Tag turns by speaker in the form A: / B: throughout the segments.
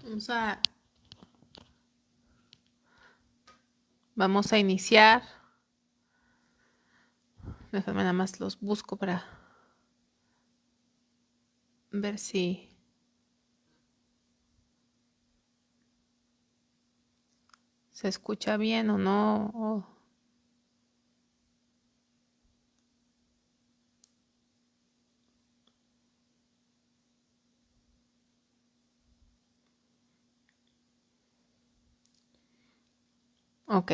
A: Vamos a, vamos a iniciar. Déjame nada más los busco para ver si se escucha bien o no. Ok.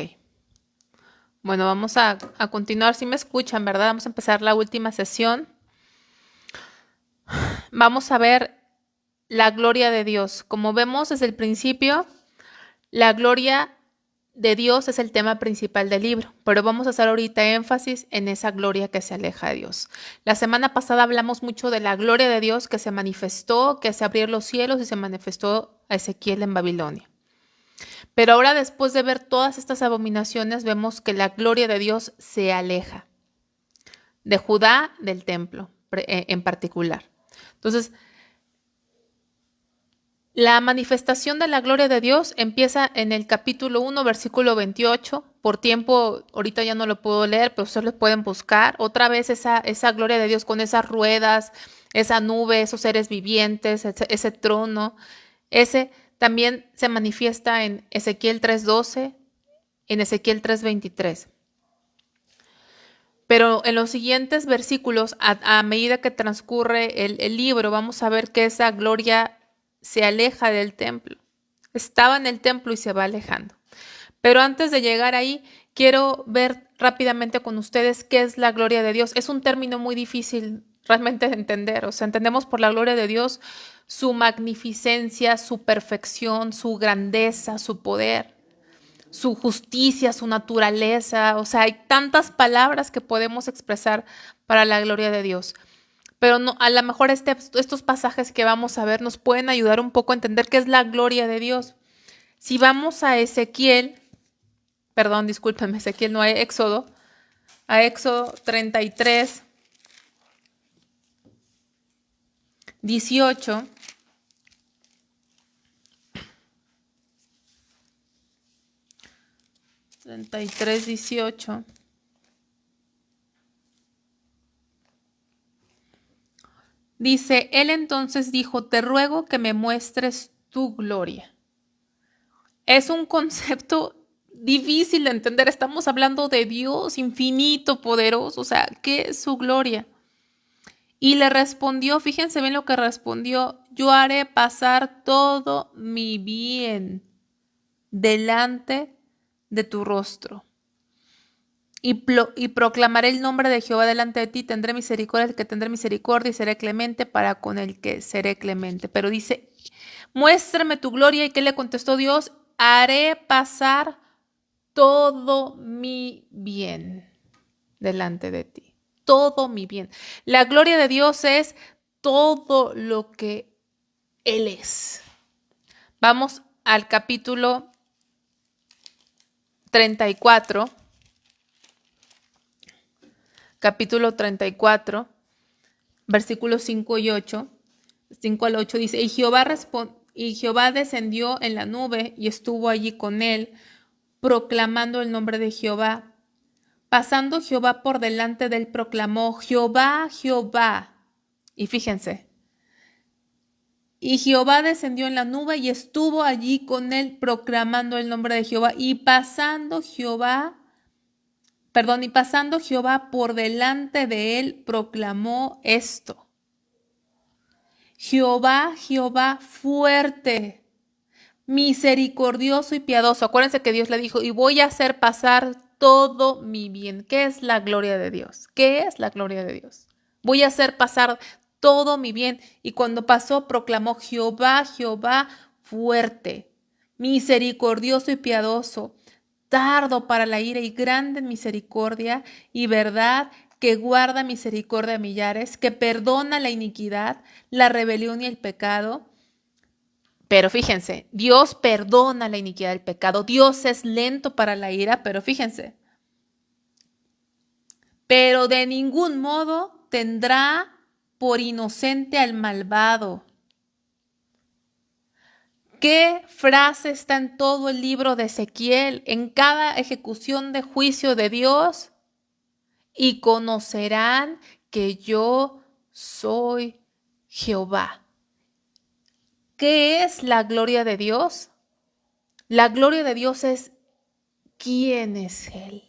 A: Bueno, vamos a continuar. Si me escuchan, ¿verdad? Vamos a empezar la última sesión. Vamos a ver la gloria de Dios. Como vemos desde el principio, la gloria de Dios es el tema principal del libro, pero vamos a hacer ahorita énfasis en esa gloria que se aleja de Dios. La semana pasada hablamos mucho de la gloria de Dios que se manifestó, que se abrieron los cielos y se manifestó a Ezequiel en Babilonia. Pero ahora, después de ver todas estas abominaciones, vemos que la gloria de Dios se aleja de Judá, del templo en particular. Entonces, la manifestación de la gloria de Dios empieza en el capítulo 1, versículo 28. Por tiempo, ahorita ya no lo puedo leer, pero ustedes lo pueden buscar. Otra vez esa gloria de Dios con esas ruedas, esa nube, esos seres vivientes, ese trono. Ese también se manifiesta en Ezequiel 3:12, en Ezequiel 3:23. Pero en los siguientes versículos, a medida que transcurre el libro, vamos a ver que esa gloria se aleja del templo. Estaba en el templo y se va alejando. Pero antes de llegar ahí, quiero ver rápidamente con ustedes qué es la gloria de Dios. Es un término muy difícil realmente de entender. O sea, entendemos por la gloria de Dios su magnificencia, su perfección, su grandeza, su poder, su justicia, su naturaleza. O sea, hay tantas palabras que podemos expresar para la gloria de Dios. Pero no, a lo mejor estos pasajes que vamos a ver nos pueden ayudar un poco a entender qué es la gloria de Dios. Si vamos a Ezequiel, perdón, discúlpenme, Ezequiel, no, a Éxodo 33, 18. 33, 18. Dice, él entonces dijo, te ruego que me muestres tu gloria. Es un concepto difícil de entender. Estamos hablando de Dios infinito, poderoso. O sea, ¿qué es su gloria? Y le respondió, fíjense bien lo que respondió, yo haré pasar todo mi bien delante de tu rostro. Y proclamaré el nombre de Jehová delante de ti, tendré misericordia del que tendré misericordia y seré clemente para con el que seré clemente. Pero dice, muéstrame tu gloria. ¿Y qué le contestó Dios? Haré pasar todo mi bien delante de ti. Todo mi bien. La gloria de Dios es todo lo que Él es. Vamos al capítulo 34. Capítulo 34, versículos 5 y 8. 5 al 8 dice, y Jehová descendió en la nube y estuvo allí con él, proclamando el nombre de Jehová. Pasando Jehová por delante de él, proclamó, Jehová, Jehová. Y fíjense, y Jehová descendió en la nube y estuvo allí con él, proclamando el nombre de Jehová. Y pasando Jehová por delante de él, proclamó esto. Jehová, Jehová, fuerte, misericordioso y piadoso. Acuérdense que Dios le dijo, y voy a hacer pasar todo mi bien. ¿Qué es la gloria de Dios? ¿Qué es la gloria de Dios? Voy a hacer pasar todo mi bien. Y cuando pasó, proclamó, Jehová, Jehová, fuerte, misericordioso y piadoso, tardo para la ira y grande en misericordia y verdad, que guarda misericordia a millares, que perdona la iniquidad, la rebelión y el pecado. Pero fíjense, Dios perdona la iniquidad del pecado, Dios es lento para la ira, pero fíjense, pero de ningún modo tendrá por inocente al malvado, ¿Qué frase está en todo el libro de Ezequiel? En cada ejecución de juicio de Dios. Y conocerán que yo soy Jehová. ¿Qué es la gloria de Dios? La gloria de Dios es quién es Él,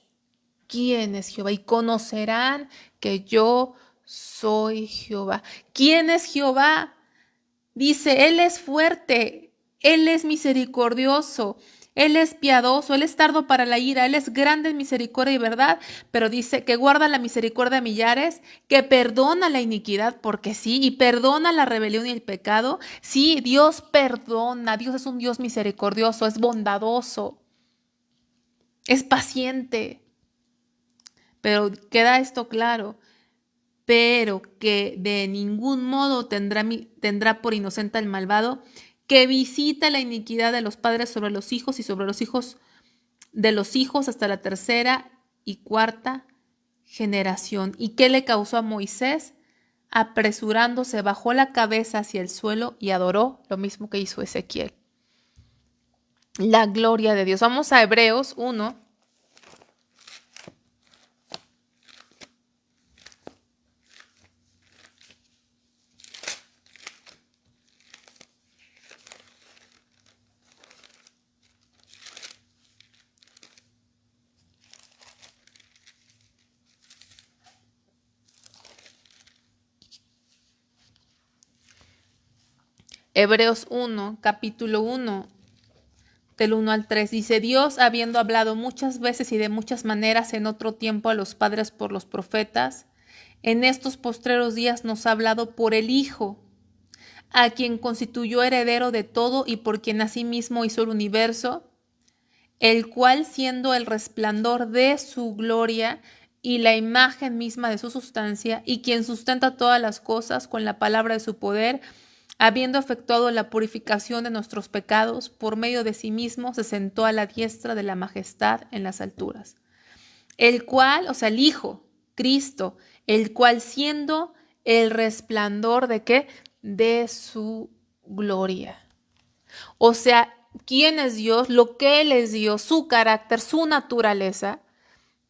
A: quién es Jehová. Y conocerán que yo soy Jehová. ¿Quién es Jehová? Dice, Él es fuerte, Él es misericordioso, Él es piadoso, Él es tardo para la ira, Él es grande en misericordia y verdad, pero dice que guarda la misericordia a millares, que perdona la iniquidad, porque sí, y perdona la rebelión y el pecado. Sí, Dios perdona, Dios es un Dios misericordioso, es bondadoso, es paciente, pero queda esto claro. Pero que de ningún modo tendrá por inocente al malvado, que visita la iniquidad de los padres sobre los hijos y sobre los hijos de los hijos hasta la tercera y cuarta generación. ¿Y qué le causó a Moisés? Apresurándose, bajó la cabeza hacia el suelo y adoró, lo mismo que hizo Ezequiel. La gloria de Dios. Vamos a Hebreos 1. Hebreos 1, capítulo 1, del 1 al 3, dice, Dios, habiendo hablado muchas veces y de muchas maneras en otro tiempo a los padres por los profetas, en estos postreros días nos ha hablado por el Hijo, a quien constituyó heredero de todo y por quien asimismo hizo el universo, el cual siendo el resplandor de su gloria y la imagen misma de su sustancia, y quien sustenta todas las cosas con la palabra de su poder, habiendo efectuado la purificación de nuestros pecados, por medio de sí mismo se sentó a la diestra de la majestad en las alturas. El cual, o sea, el Hijo, Cristo, el cual siendo el resplandor de ¿qué? De su gloria. O sea, quién es Dios, lo que Él es Dios, su carácter, su naturaleza,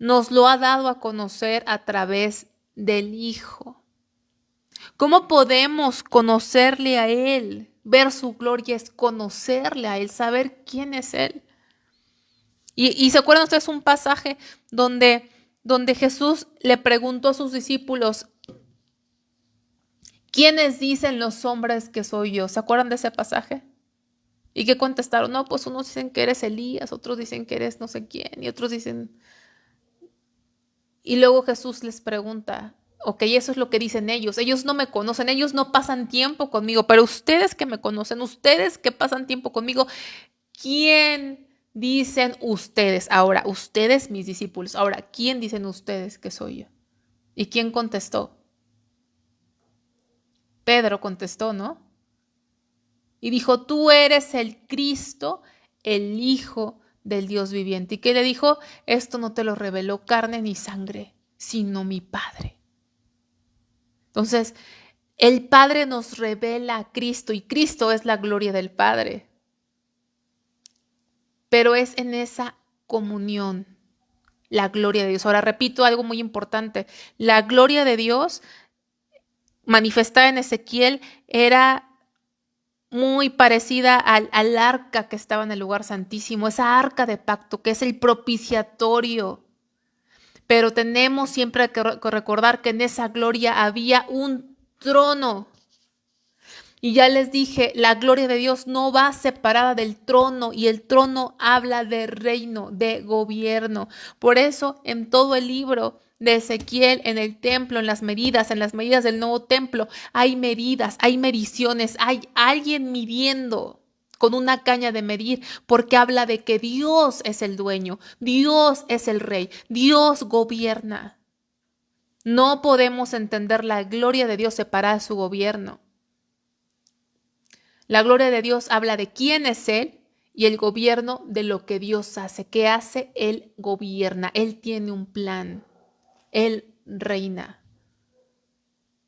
A: nos lo ha dado a conocer a través del Hijo. ¿Cómo podemos conocerle a Él? Ver su gloria es conocerle a Él, saber quién es Él. Y se acuerdan ustedes un pasaje donde Jesús le preguntó a sus discípulos, ¿quiénes dicen los hombres que soy yo? ¿Se acuerdan de ese pasaje? ¿Y qué contestaron? No, pues unos dicen que eres Elías, otros dicen que eres no sé quién, y otros dicen... Y luego Jesús les pregunta, ok, eso es lo que dicen ellos no me conocen, ellos no pasan tiempo conmigo, pero ustedes que me conocen, ustedes que pasan tiempo conmigo, ¿quién dicen ustedes? Ahora, ustedes mis discípulos, ahora, ¿quién dicen ustedes que soy yo? ¿Y quién contestó? Pedro contestó, ¿no? Y dijo, tú eres el Cristo, el Hijo del Dios viviente. ¿Y qué le dijo? Esto no te lo reveló carne ni sangre, sino mi Padre. Entonces, el Padre nos revela a Cristo y Cristo es la gloria del Padre. Pero es en esa comunión la gloria de Dios. Ahora repito algo muy importante. La gloria de Dios manifestada en Ezequiel era muy parecida al arca que estaba en el lugar santísimo, esa arca de pacto que es el propiciatorio. Pero tenemos siempre que recordar que en esa gloria había un trono. Y ya les dije, la gloria de Dios no va separada del trono y el trono habla de reino, de gobierno. Por eso en todo el libro de Ezequiel, en el templo, en las medidas del nuevo templo, hay medidas, hay mediciones, hay alguien midiendo con una caña de medir, porque habla de que Dios es el dueño, Dios es el rey, Dios gobierna. No podemos entender la gloria de Dios separada de su gobierno. La gloria de Dios habla de quién es Él y el gobierno de lo que Dios hace. ¿Qué hace? Él gobierna, Él tiene un plan, Él reina.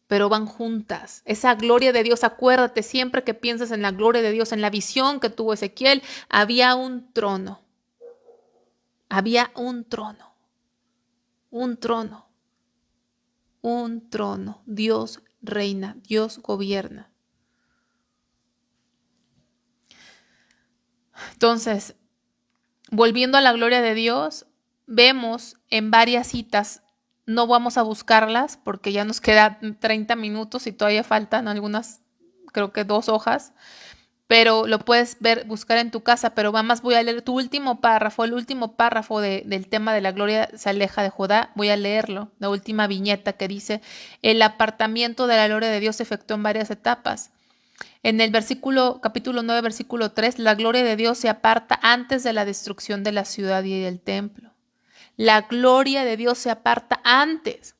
A: pero van juntas. Esa gloria de Dios, acuérdate, siempre que piensas en la gloria de Dios, en la visión que tuvo Ezequiel, había un trono. Había un trono. Un trono. Un trono. Dios reina, Dios gobierna. Entonces, volviendo a la gloria de Dios, vemos en varias citas, no vamos a buscarlas porque ya nos quedan 30 minutos y todavía faltan algunas, creo que 2 hojas, pero lo puedes ver, buscar en tu casa, pero más voy a leer tu último párrafo, el último párrafo del tema de la gloria se aleja de Judá, voy a leerlo, la última viñeta que dice, el apartamiento de la gloria de Dios se efectuó en varias etapas. En el capítulo 9, versículo 3, la gloria de Dios se aparta antes de la destrucción de la ciudad y del templo. La gloria de Dios se aparta antes.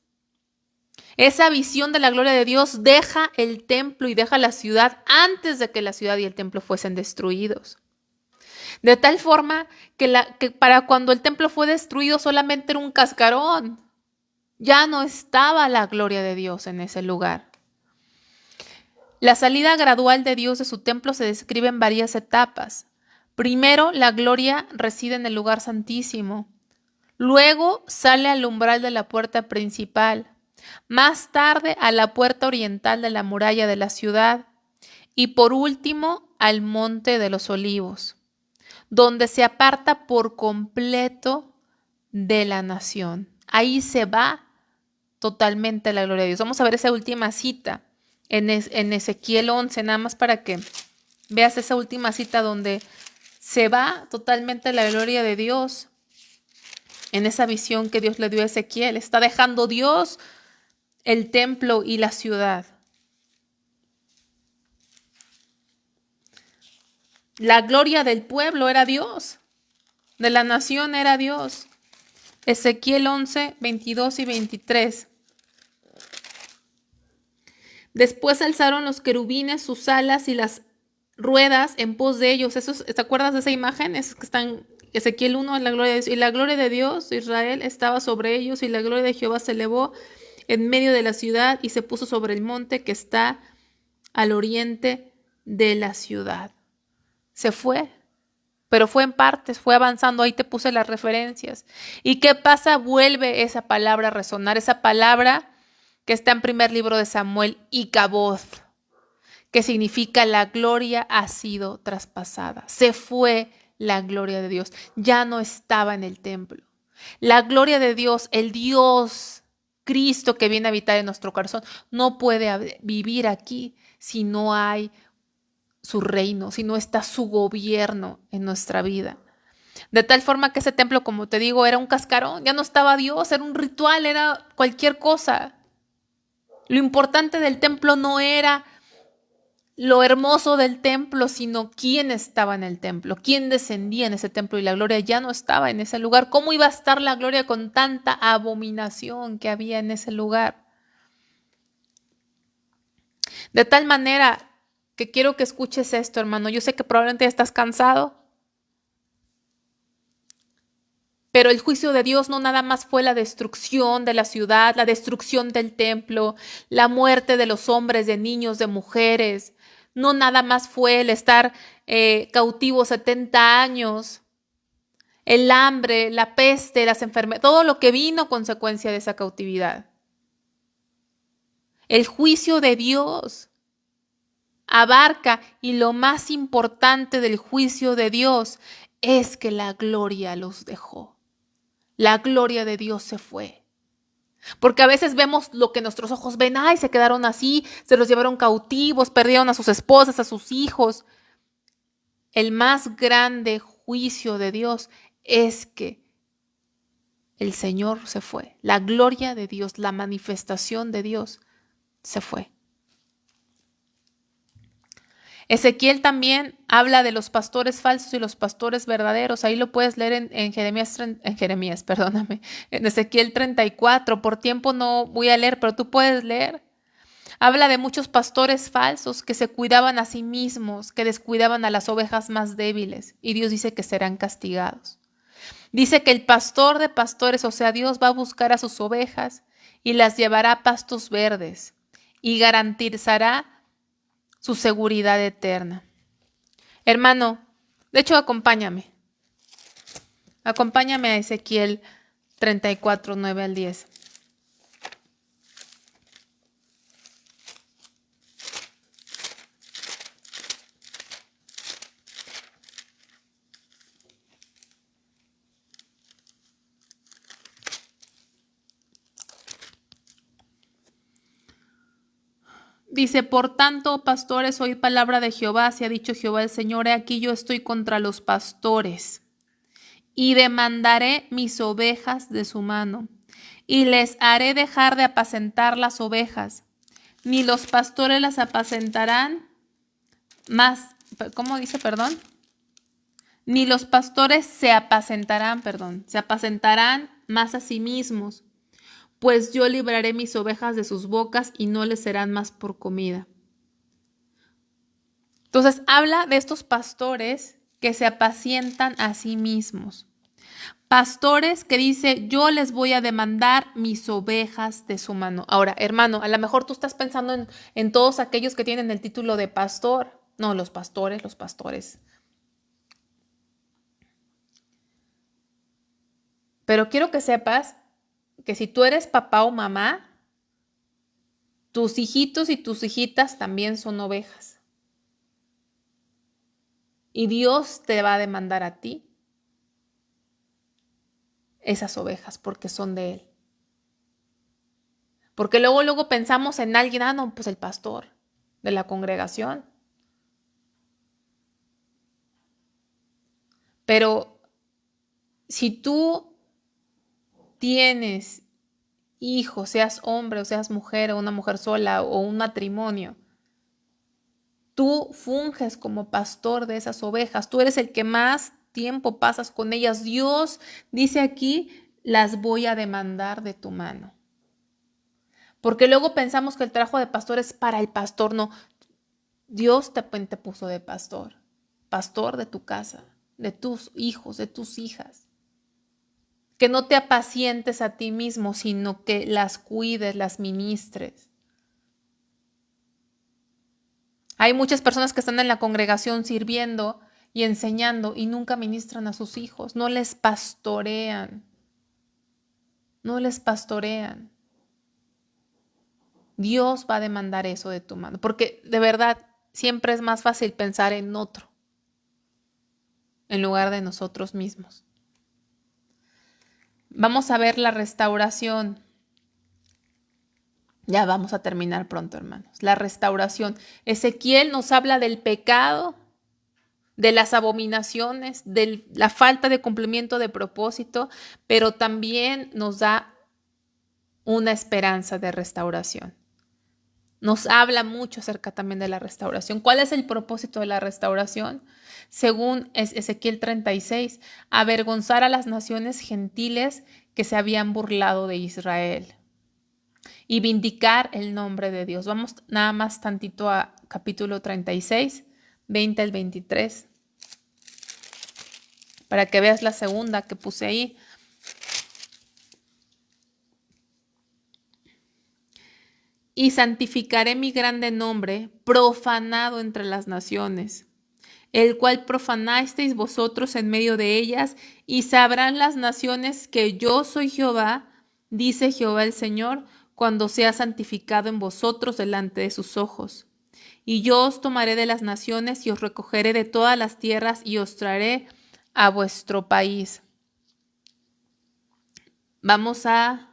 A: Esa visión de la gloria de Dios deja el templo y deja la ciudad antes de que la ciudad y el templo fuesen destruidos. De tal forma que para cuando el templo fue destruido solamente era un cascarón. Ya no estaba la gloria de Dios en ese lugar. La salida gradual de Dios de su templo se describe en varias etapas. Primero, la gloria reside en el lugar santísimo. Luego sale al umbral de la puerta principal. Más tarde a la puerta oriental de la muralla de la ciudad. Y por último, al monte de los olivos, donde se aparta por completo de la nación. Ahí se va totalmente la gloria de Dios. Vamos a ver esa última cita en Ezequiel 11, nada más para que veas esa última cita donde se va totalmente la gloria de Dios. En esa visión que Dios le dio a Ezequiel, está dejando Dios el templo y la ciudad. La gloria del pueblo era Dios, de la nación era Dios. Ezequiel 11, 22 y 23. Después alzaron los querubines sus alas y las ruedas en pos de ellos. ¿Te acuerdas de esa imagen? Es que están Ezequiel 1 en la gloria de Dios. Y la gloria de Dios, Israel, estaba sobre ellos, y la gloria de Jehová se elevó en medio de la ciudad y se puso sobre el monte que está al oriente de la ciudad. Se fue, pero fue en partes, fue avanzando. Ahí te puse las referencias. ¿Y qué pasa? Vuelve esa palabra a resonar, esa palabra que está en primer libro de Samuel, Icaboth, que significa la gloria ha sido traspasada. Se fue la gloria de Dios, ya no estaba en el templo. La gloria de Dios, el Dios Cristo que viene a habitar en nuestro corazón, no puede vivir aquí si no hay su reino, si no está su gobierno en nuestra vida. De tal forma que ese templo, como te digo, era un cascarón, ya no estaba Dios, era un ritual, era cualquier cosa. Lo importante del templo no era lo hermoso del templo, sino quién estaba en el templo, quién descendía en ese templo, y la gloria ya no estaba en ese lugar. ¿Cómo iba a estar la gloria con tanta abominación que había en ese lugar? De tal manera que quiero que escuches esto, hermano. Yo sé que probablemente ya estás cansado, pero el juicio de Dios no nada más fue la destrucción de la ciudad, la destrucción del templo, la muerte de los hombres, de niños, de mujeres. No nada más fue el estar cautivo 70 años, el hambre, la peste, las enfermedades, todo lo que vino consecuencia de esa cautividad. El juicio de Dios abarca, y lo más importante del juicio de Dios es que la gloria los dejó. La gloria de Dios se fue. Porque a veces vemos lo que nuestros ojos ven, ay, se quedaron así, se los llevaron cautivos, perdieron a sus esposas, a sus hijos. El más grande juicio de Dios es que el Señor se fue. La gloria de Dios, la manifestación de Dios se fue. Ezequiel también habla de los pastores falsos y los pastores verdaderos. Ahí lo puedes leer en Ezequiel 34. Por tiempo no voy a leer, pero tú puedes leer. Habla de muchos pastores falsos que se cuidaban a sí mismos, que descuidaban a las ovejas más débiles, y Dios dice que serán castigados. Dice que el pastor de pastores, o sea, Dios va a buscar a sus ovejas y las llevará a pastos verdes, y garantizará su seguridad eterna. Hermano, de hecho, acompáñame. Acompáñame a Ezequiel 34, 9 al 10. Dice, por tanto, pastores, oíd palabra de Jehová, se ha dicho Jehová el Señor, he aquí yo estoy contra los pastores, y demandaré mis ovejas de su mano, y les haré dejar de apacentar las ovejas, ni los pastores las apacentarán más, ¿cómo dice, perdón? Ni los pastores se apacentarán más a sí mismos, pues yo libraré mis ovejas de sus bocas y no les serán más por comida. Entonces habla de estos pastores que se apacientan a sí mismos. Pastores que dice, yo les voy a demandar mis ovejas de su mano. Ahora, hermano, a lo mejor tú estás pensando en todos aquellos que tienen el título de pastor. No, los pastores. Pero quiero que sepas que si tú eres papá o mamá, tus hijitos y tus hijitas también son ovejas. Y Dios te va a demandar a ti esas ovejas porque son de Él. Porque luego pensamos en alguien, no, pues el pastor de la congregación. Pero si tú tienes hijos, seas hombre o seas mujer, o una mujer sola o un matrimonio, tú funges como pastor de esas ovejas, tú eres el que más tiempo pasas con ellas. Dios dice aquí, las voy a demandar de tu mano. Porque luego pensamos que el trabajo de pastor es para el pastor. No, Dios te puso de pastor de tu casa, de tus hijos, de tus hijas. Que no te apacientes a ti mismo, sino que las cuides, las ministres. Hay muchas personas que están en la congregación sirviendo y enseñando y nunca ministran a sus hijos, no les pastorean. Dios va a demandar eso de tu mano, porque de verdad siempre es más fácil pensar en otro en lugar de nosotros mismos. Vamos a ver la restauración. Ya vamos a terminar pronto, hermanos. La restauración. Ezequiel nos habla del pecado, de las abominaciones, de la falta de cumplimiento de propósito, pero también nos da una esperanza de restauración. Nos habla mucho acerca también de la restauración. ¿Cuál es el propósito de la restauración? Según Ezequiel 36, avergonzar a las naciones gentiles que se habían burlado de Israel y vindicar el nombre de Dios. Vamos nada más tantito a capítulo 36, 20 al 23, para que veas la segunda que puse ahí. Y santificaré mi grande nombre, profanado entre las naciones, el cual profanasteis vosotros en medio de ellas, y sabrán las naciones que yo soy Jehová, dice Jehová el Señor, cuando sea santificado en vosotros delante de sus ojos. Y yo os tomaré de las naciones y os recogeré de todas las tierras y os traeré a vuestro país. Vamos a...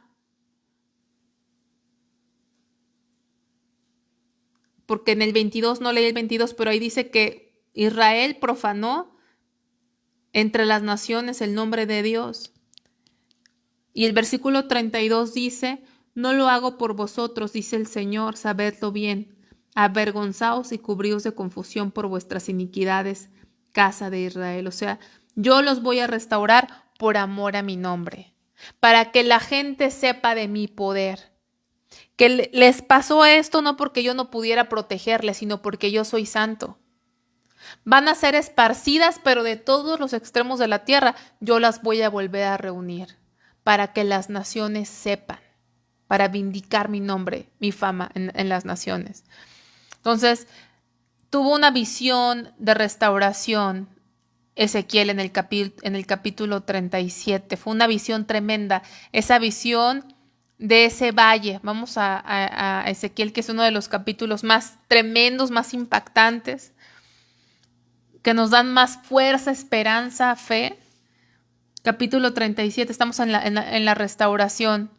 A: Porque en el 22, no leí el 22, pero ahí dice que Israel profanó entre las naciones el nombre de Dios. Y el versículo 32 dice, no lo hago por vosotros, dice el Señor, sabedlo bien. Avergonzaos y cubríos de confusión por vuestras iniquidades, casa de Israel. O sea, yo los voy a restaurar por amor a mi nombre, para que la gente sepa de mi poder. Que les pasó esto no porque yo no pudiera protegerles, sino porque yo soy santo. Van a ser esparcidas, pero de todos los extremos de la tierra yo las voy a volver a reunir para que las naciones sepan. para vindicar mi nombre, mi fama en las naciones. Entonces, tuvo una visión de restauración Ezequiel en el capítulo 37. Fue una visión tremenda. Esa visión de ese valle. Vamos a Ezequiel, que es uno de los capítulos más tremendos, más impactantes, que nos dan más fuerza, esperanza, fe. Capítulo 37, estamos en la restauración.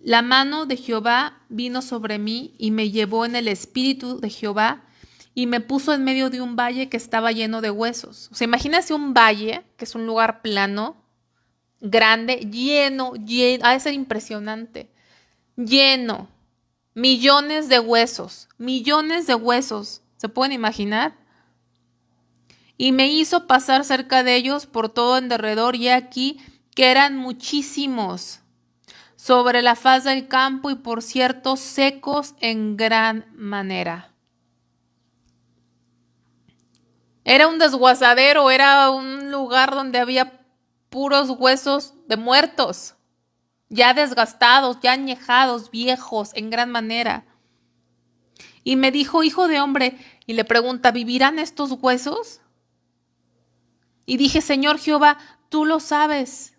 A: La mano de Jehová vino sobre mí y me llevó en el espíritu de Jehová y me puso en medio de un valle que estaba lleno de huesos. O sea, imagínense un valle, que es un lugar plano, grande, lleno, ha de ser impresionante, lleno, millones de huesos, ¿se pueden imaginar? Y me hizo pasar cerca de ellos por todo en derredor, y aquí que eran muchísimos sobre la faz del campo y por cierto secos en gran manera. Era un desguazadero, era un lugar donde había puros huesos de muertos, ya desgastados, ya añejados, viejos, en gran manera. Y me dijo, hijo de hombre, y le pregunta, ¿vivirán estos huesos? Y dije, Señor Jehová, tú lo sabes.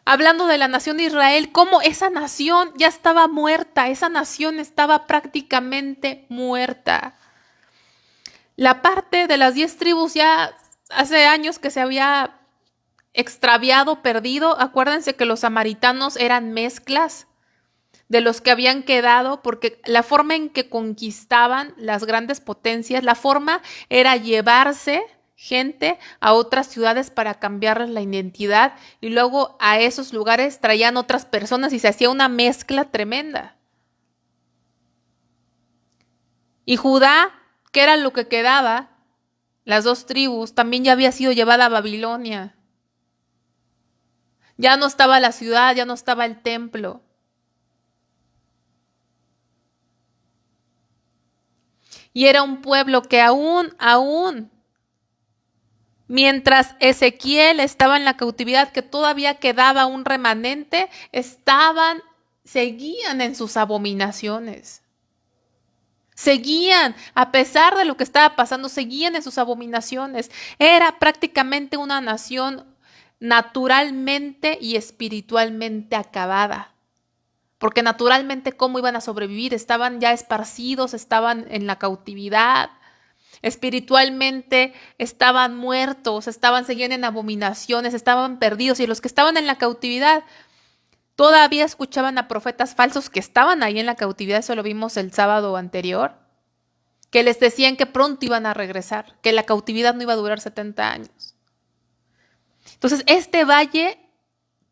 A: Hablando de la nación de Israel, cómo esa nación ya estaba muerta, esa nación estaba prácticamente muerta. La parte de las 10 tribus ya hace años que se había extraviado, perdido. Acuérdense que los samaritanos eran mezclas de los que habían quedado, porque la forma en que conquistaban las grandes potencias, la forma era llevarse gente a otras ciudades para cambiarles la identidad y luego a esos lugares traían otras personas y se hacía una mezcla tremenda. Y Judá, que era lo que quedaba, las 2 tribus, también ya había sido llevada a Babilonia. Ya no estaba la ciudad, ya no estaba el templo. Y era un pueblo que aún, mientras Ezequiel estaba en la cautividad, que todavía quedaba un remanente, seguían en sus abominaciones. Seguían, a pesar de lo que estaba pasando, seguían en sus abominaciones. Era prácticamente una nación naturalmente y espiritualmente acabada. Porque naturalmente, ¿cómo iban a sobrevivir? Estaban ya esparcidos, estaban en la cautividad. Espiritualmente estaban muertos, seguían en abominaciones, estaban perdidos. Y los que estaban en la cautividad todavía escuchaban a profetas falsos que estaban ahí en la cautividad, eso lo vimos el sábado anterior, que les decían que pronto iban a regresar, que la cautividad no iba a durar 70 años. Entonces, este valle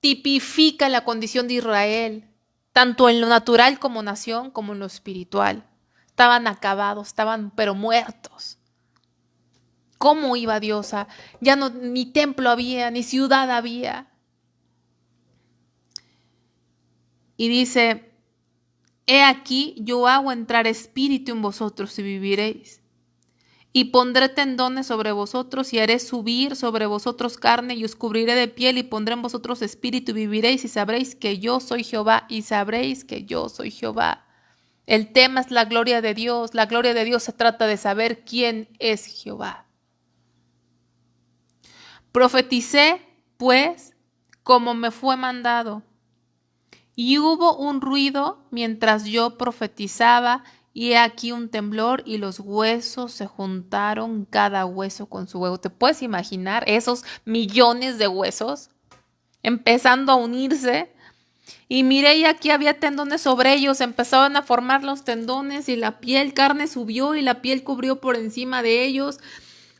A: tipifica la condición de Israel, tanto en lo natural como nación, como en lo espiritual. Estaban acabados, estaban pero muertos. ¿Cómo iba Dios a? Ya no, ni templo había, ni ciudad había. Y dice, he aquí, yo hago entrar espíritu en vosotros y viviréis. Y pondré tendones sobre vosotros y haré subir sobre vosotros carne y os cubriré de piel y pondré en vosotros espíritu y viviréis y sabréis que yo soy Jehová y sabréis que yo soy Jehová. El tema es la gloria de Dios. La gloria de Dios se trata de saber quién es Jehová. Profeticé, pues, como me fue mandado. Y hubo un ruido mientras yo profetizaba, y he aquí un temblor, y los huesos se juntaron, cada hueso con su hueso. ¿Te puedes imaginar esos millones de huesos empezando a unirse? Y miré, y aquí había tendones sobre ellos, empezaban a formar los tendones, y la piel, carne subió, y la piel cubrió por encima de ellos,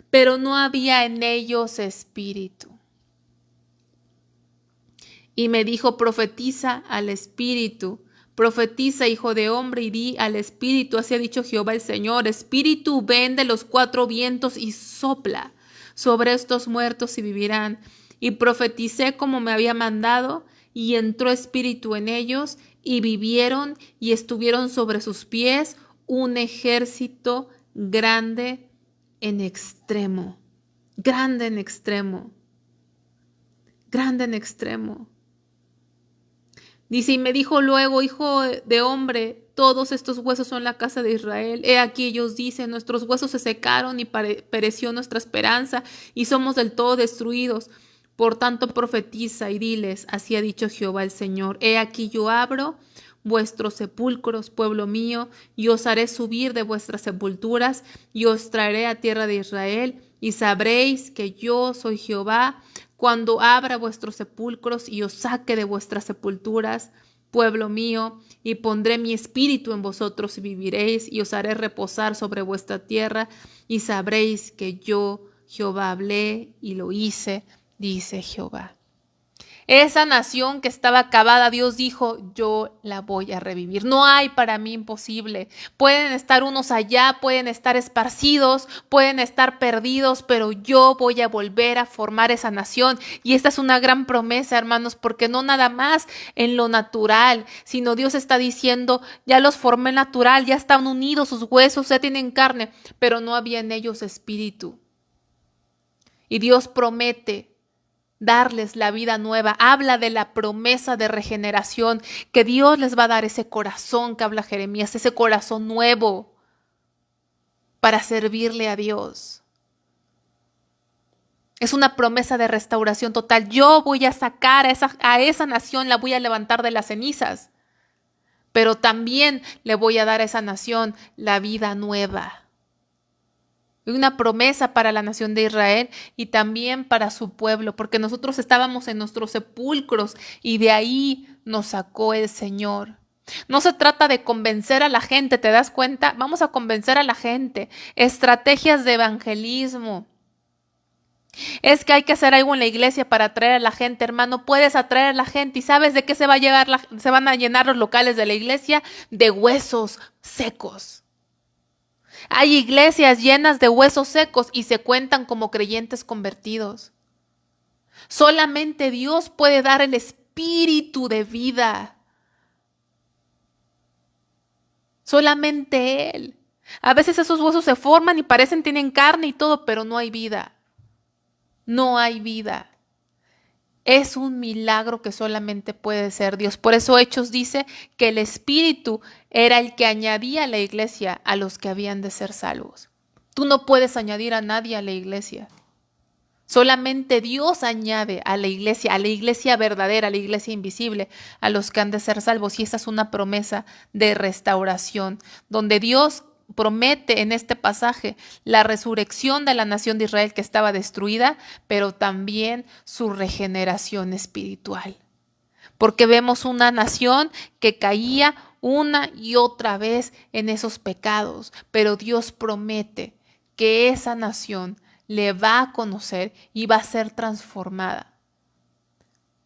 A: pero no había en ellos espíritu. Y me dijo, profetiza al espíritu, profetiza, hijo de hombre, y di al espíritu, así ha dicho Jehová el Señor, espíritu, ven de los 4 vientos y sopla sobre estos muertos y vivirán. Y profeticé como me había mandado, y entró espíritu en ellos, y vivieron, y estuvieron sobre sus pies un ejército grande en extremo, grande en extremo, grande en extremo. Dice, y me dijo luego, hijo de hombre, todos estos huesos son la casa de Israel. He aquí ellos dicen, nuestros huesos se secaron y pereció nuestra esperanza y somos del todo destruidos. Por tanto profetiza y diles, así ha dicho Jehová el Señor, he aquí yo abro vuestros sepulcros, pueblo mío, y os haré subir de vuestras sepulturas, y os traeré a tierra de Israel, y sabréis que yo soy Jehová, cuando abra vuestros sepulcros y os saque de vuestras sepulturas, pueblo mío, y pondré mi espíritu en vosotros y viviréis, y os haré reposar sobre vuestra tierra, y sabréis que yo, Jehová, hablé y lo hice, dice Jehová. Esa nación que estaba acabada, Dios dijo, yo la voy a revivir. No hay para mí imposible. Pueden estar unos allá, pueden estar esparcidos, pueden estar perdidos, pero yo voy a volver a formar esa nación. Y esta es una gran promesa, hermanos, porque no nada más en lo natural, sino Dios está diciendo, ya los formé natural, ya están unidos sus huesos, ya tienen carne, pero no había en ellos espíritu. Y Dios promete darles la vida nueva. Habla de la promesa de regeneración, que Dios les va a dar ese corazón que habla Jeremías, ese corazón nuevo para servirle a Dios. Es una promesa de restauración total. Yo voy a sacar a esa nación, la voy a levantar de las cenizas, pero también le voy a dar a esa nación la vida nueva. Una promesa para la nación de Israel y también para su pueblo, porque nosotros estábamos en nuestros sepulcros y de ahí nos sacó el Señor. No se trata de convencer a la gente, ¿te das cuenta? Vamos a convencer a la gente. Estrategias de evangelismo. Es que hay que hacer algo en la iglesia para atraer a la gente, hermano. Puedes atraer a la gente y ¿sabes de qué se van a llenar los locales de la iglesia? De huesos secos. Hay iglesias llenas de huesos secos y se cuentan como creyentes convertidos. Solamente Dios puede dar el espíritu de vida. Solamente Él. A veces esos huesos se forman y tienen carne y todo, pero no hay vida. No hay vida. Es un milagro que solamente puede ser Dios. Por eso Hechos dice que el Espíritu era el que añadía a la iglesia a los que habían de ser salvos. Tú no puedes añadir a nadie a la iglesia. Solamente Dios añade a la iglesia verdadera, a la iglesia invisible, a los que han de ser salvos. Y esa es una promesa de restauración, donde Dios promete en este pasaje la resurrección de la nación de Israel que estaba destruida, pero también su regeneración espiritual. Porque vemos una nación que caía una y otra vez en esos pecados, pero Dios promete que esa nación le va a conocer y va a ser transformada.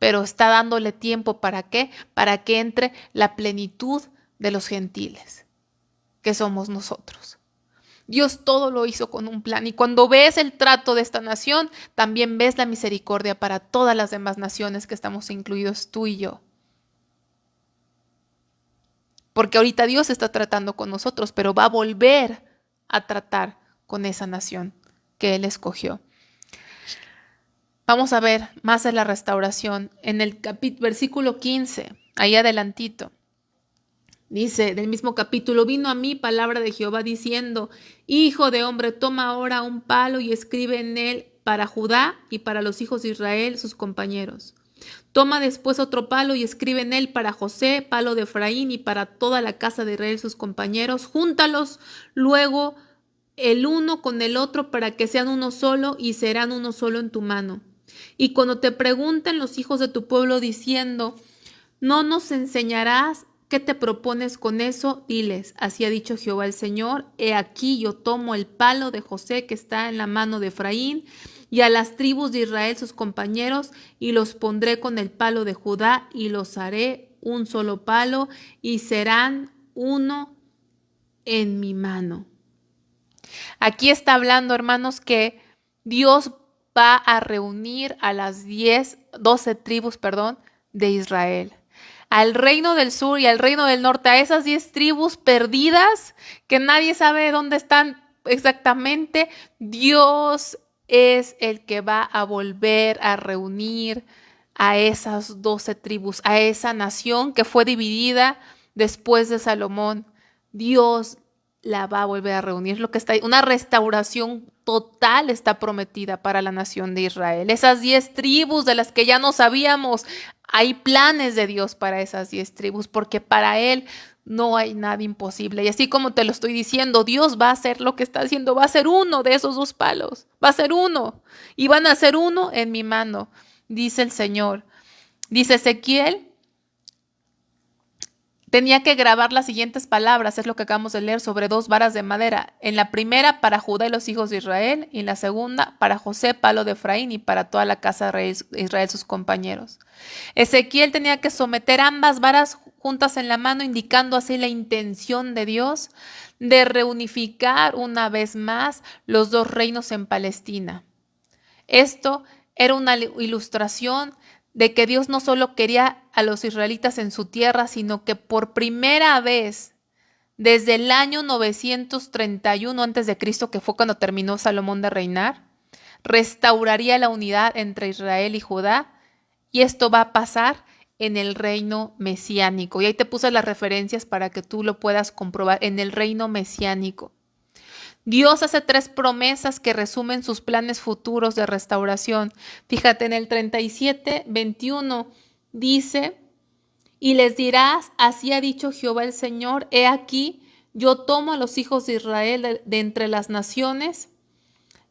A: Pero está dándole tiempo, ¿para qué? Para que entre la plenitud de los gentiles, que somos nosotros. Dios todo lo hizo con un plan y cuando ves el trato de esta nación, también ves la misericordia para todas las demás naciones que estamos incluidos tú y yo. Porque ahorita Dios está tratando con nosotros, pero va a volver a tratar con esa nación que Él escogió. Vamos a ver más de la restauración en el versículo 15, ahí adelantito. Dice del mismo capítulo, vino a mí palabra de Jehová diciendo, hijo de hombre, toma ahora un palo y escribe en él para Judá y para los hijos de Israel, sus compañeros. Toma después otro palo y escribe en él para José, palo de Efraín y para toda la casa de Israel, sus compañeros. Júntalos luego el uno con el otro para que sean uno solo y serán uno solo en tu mano. Y cuando te pregunten los hijos de tu pueblo diciendo, ¿no nos enseñarás qué te propones con eso? Diles, así ha dicho Jehová el Señor, he aquí yo tomo el palo de José que está en la mano de Efraín y a las tribus de Israel sus compañeros y los pondré con el palo de Judá y los haré un solo palo y serán uno en mi mano. Aquí está hablando, hermanos, que Dios va a reunir a las 12 tribus, de Israel. Al reino del sur y al reino del norte, a esas 10 tribus perdidas que nadie sabe dónde están exactamente, Dios es el que va a volver a reunir a esas 12 tribus, a esa nación que fue dividida después de Salomón. Dios la va a volver a reunir. Lo que está ahí, una restauración total está prometida para la nación de Israel. Esas 10 tribus de las que ya no sabíamos, hay planes de Dios para esas 10 tribus, porque para Él no hay nada imposible. Y así como te lo estoy diciendo, Dios va a hacer lo que está haciendo, va a ser uno de esos 2 palos, va a ser uno, y van a ser uno en mi mano, dice el Señor. Dice Ezequiel, tenía que grabar las siguientes palabras, es lo que acabamos de leer, sobre 2 varas de madera. En la primera para Judá y los hijos de Israel, y en la segunda para José, palo de Efraín, y para toda la casa de Israel, sus compañeros. Ezequiel tenía que someter ambas varas juntas en la mano, indicando así la intención de Dios de reunificar una vez más los 2 reinos en Palestina. Esto era una ilustración de que Dios no solo quería a los israelitas en su tierra, sino que por primera vez desde el año 931 a.C., que fue cuando terminó Salomón de reinar, restauraría la unidad entre Israel y Judá, y esto va a pasar en el reino mesiánico. Y ahí te puse las referencias para que tú lo puedas comprobar, en el reino mesiánico. Dios hace 3 promesas que resumen sus planes futuros de restauración. Fíjate, en el 37:21 dice, y les dirás, así ha dicho Jehová el Señor, he aquí, yo tomo a los hijos de Israel de entre las naciones,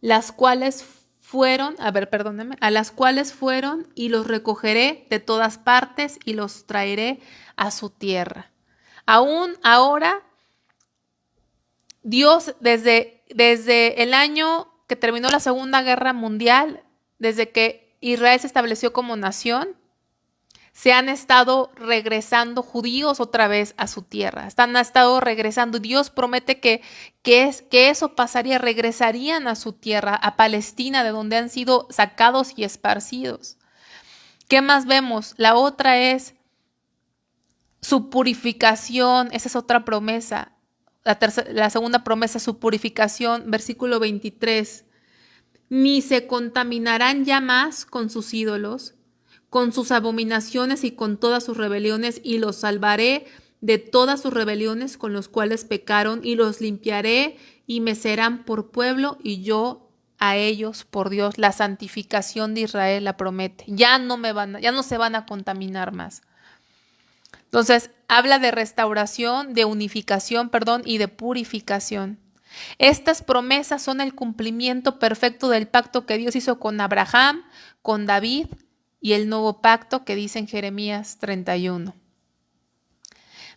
A: las cuales fueron, a las cuales fueron, y los recogeré de todas partes y los traeré a su tierra. Aún ahora, Dios desde el año que terminó la Segunda Guerra Mundial, desde que Israel se estableció como nación, se han estado regresando judíos otra vez a su tierra. Han estado regresando. Dios promete que eso pasaría, regresarían a su tierra, a Palestina, de donde han sido sacados y esparcidos. ¿Qué más vemos? La otra es su purificación. Esa es otra promesa. La segunda promesa, su purificación, versículo 23. Ni se contaminarán ya más con sus ídolos, con sus abominaciones y con todas sus rebeliones, y los salvaré de todas sus rebeliones con los cuales pecaron, y los limpiaré y me serán por pueblo, y yo a ellos por Dios. La santificación de Israel la promete. Ya no se van a contaminar más. Entonces, habla de restauración, de unificación, y de purificación. Estas promesas son el cumplimiento perfecto del pacto que Dios hizo con Abraham, con David y el nuevo pacto que dice en Jeremías 31.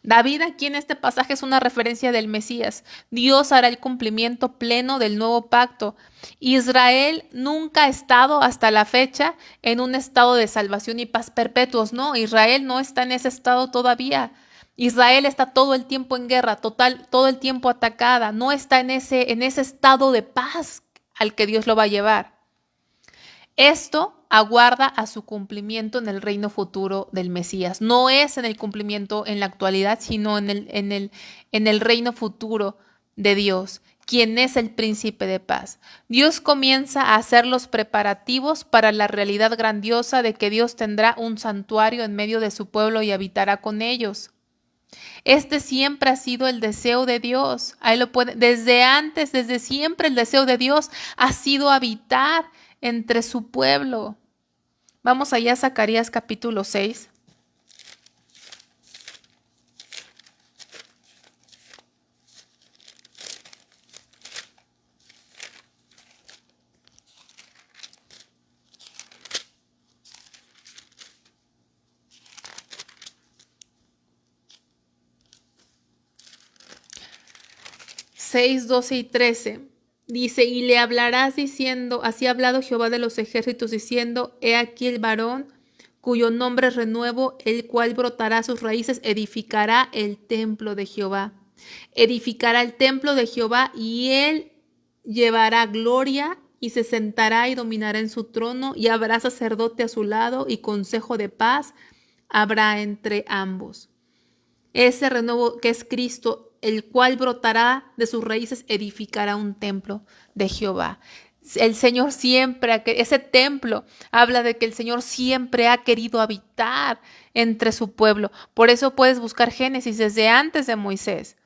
A: David aquí en este pasaje es una referencia del Mesías. Dios hará el cumplimiento pleno del nuevo pacto. Israel nunca ha estado hasta la fecha en un estado de salvación y paz perpetuos. No, Israel no está en ese estado todavía. Israel está todo el tiempo en guerra, todo el tiempo atacada. No está en ese estado de paz al que Dios lo va a llevar. Esto aguarda a su cumplimiento en el reino futuro del Mesías. No es en el cumplimiento en la actualidad, sino en el reino futuro de Dios, quien es el príncipe de paz. Dios comienza a hacer los preparativos para la realidad grandiosa de que Dios tendrá un santuario en medio de su pueblo y habitará con ellos. Este siempre ha sido el deseo de Dios. Ahí lo puede, desde siempre el deseo de Dios ha sido habitar entre su pueblo. Vamos allá a Zacarías capítulo 6. Seis, 12 y 13. Dice, y le hablarás diciendo, así ha hablado Jehová de los ejércitos, diciendo, he aquí el varón cuyo nombre renuevo, el cual brotará sus raíces, edificará el templo de Jehová. Edificará el templo de Jehová, y él llevará gloria, y se sentará y dominará en su trono, y habrá sacerdote a su lado, y consejo de paz habrá entre ambos. Ese renuevo que es Cristo, el cual brotará de sus raíces, edificará un templo de Jehová. El Señor siempre, ese templo habla de que el Señor siempre ha querido habitar entre su pueblo. Por eso puedes buscar Génesis desde antes de Moisés.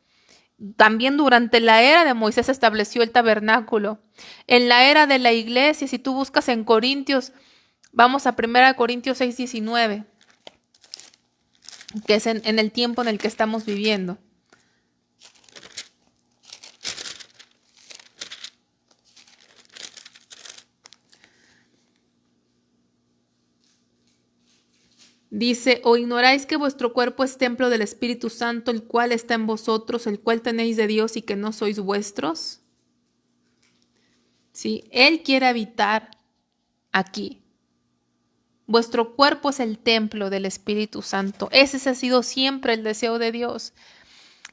A: También durante la era de Moisés se estableció el tabernáculo. En la era de la iglesia, si tú buscas en Corintios, vamos a 1 Corintios 6:19, que es en el tiempo en el que estamos viviendo. Dice, ¿o ignoráis que vuestro cuerpo es templo del Espíritu Santo, el cual está en vosotros, el cual tenéis de Dios y que no sois vuestros? Sí, Él quiere habitar aquí. Vuestro cuerpo es el templo del Espíritu Santo. Ese ha sido siempre el deseo de Dios.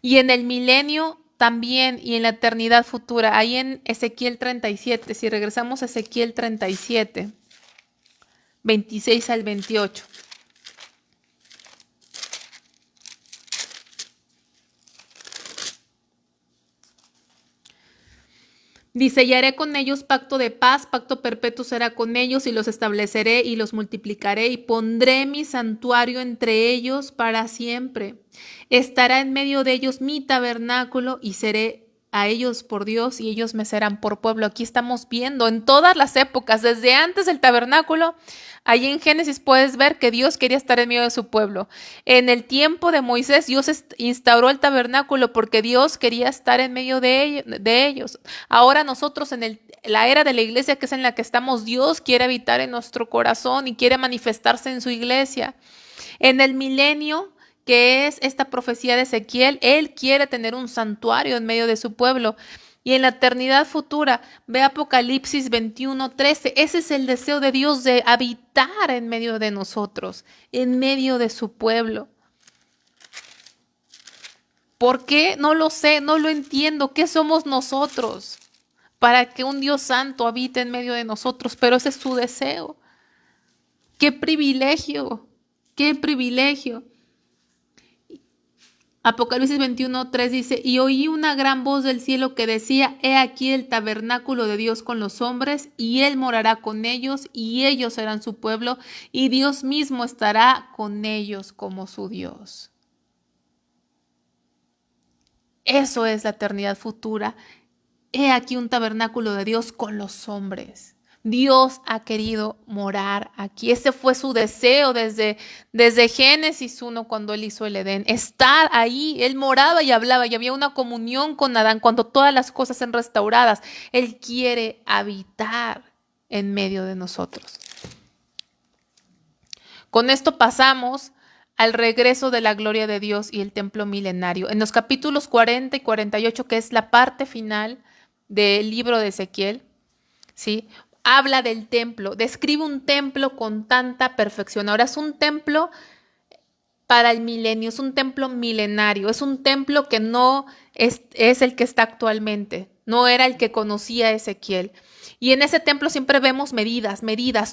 A: Y en el milenio también, y en la eternidad futura, ahí en Ezequiel 37, si regresamos a Ezequiel 37, 26 al 28. Dice, y haré con ellos pacto de paz, pacto perpetuo será con ellos, y los estableceré y los multiplicaré, y pondré mi santuario entre ellos para siempre. Estará en medio de ellos mi tabernáculo, y seré a ellos por Dios, y ellos me serán por pueblo. Aquí estamos viendo en todas las épocas, desde antes del tabernáculo, allí en Génesis puedes ver que Dios quería estar en medio de su pueblo. En el tiempo de Moisés, Dios instauró el tabernáculo porque Dios quería estar en medio de ellos. Ahora nosotros en la era de la iglesia, que es en la que estamos, Dios quiere habitar en nuestro corazón y quiere manifestarse en su iglesia. En el milenio, que es esta profecía de Ezequiel, Él quiere tener un santuario en medio de su pueblo. Y en la eternidad futura, ve Apocalipsis 21:13, ese es el deseo de Dios, de habitar en medio de nosotros, en medio de su pueblo. ¿Por qué? No lo sé, no lo entiendo. ¿Qué somos nosotros para que un Dios santo habite en medio de nosotros? Pero ese es su deseo. ¡Qué privilegio! ¡Qué privilegio! Apocalipsis 21:3 dice, y oí una gran voz del cielo que decía, he aquí el tabernáculo de Dios con los hombres, y Él morará con ellos, y ellos serán su pueblo, y Dios mismo estará con ellos como su Dios. Eso es la eternidad futura. He aquí un tabernáculo de Dios con los hombres. Dios ha querido morar aquí. Ese fue su deseo desde Génesis 1, cuando Él hizo el Edén. Estar ahí. Él moraba y hablaba y había una comunión con Adán cuando todas las cosas sean restauradas. Él quiere habitar en medio de nosotros. Con esto pasamos al regreso de la gloria de Dios y el templo milenario. En los capítulos 40 y 48, que es la parte final del libro de Ezequiel, ¿sí? Habla del templo, describe un templo con tanta perfección. Ahora es un templo para el milenio, es un templo milenario, es un templo que no es el que está actualmente, no era el que conocía Ezequiel. Y en ese templo siempre vemos medidas.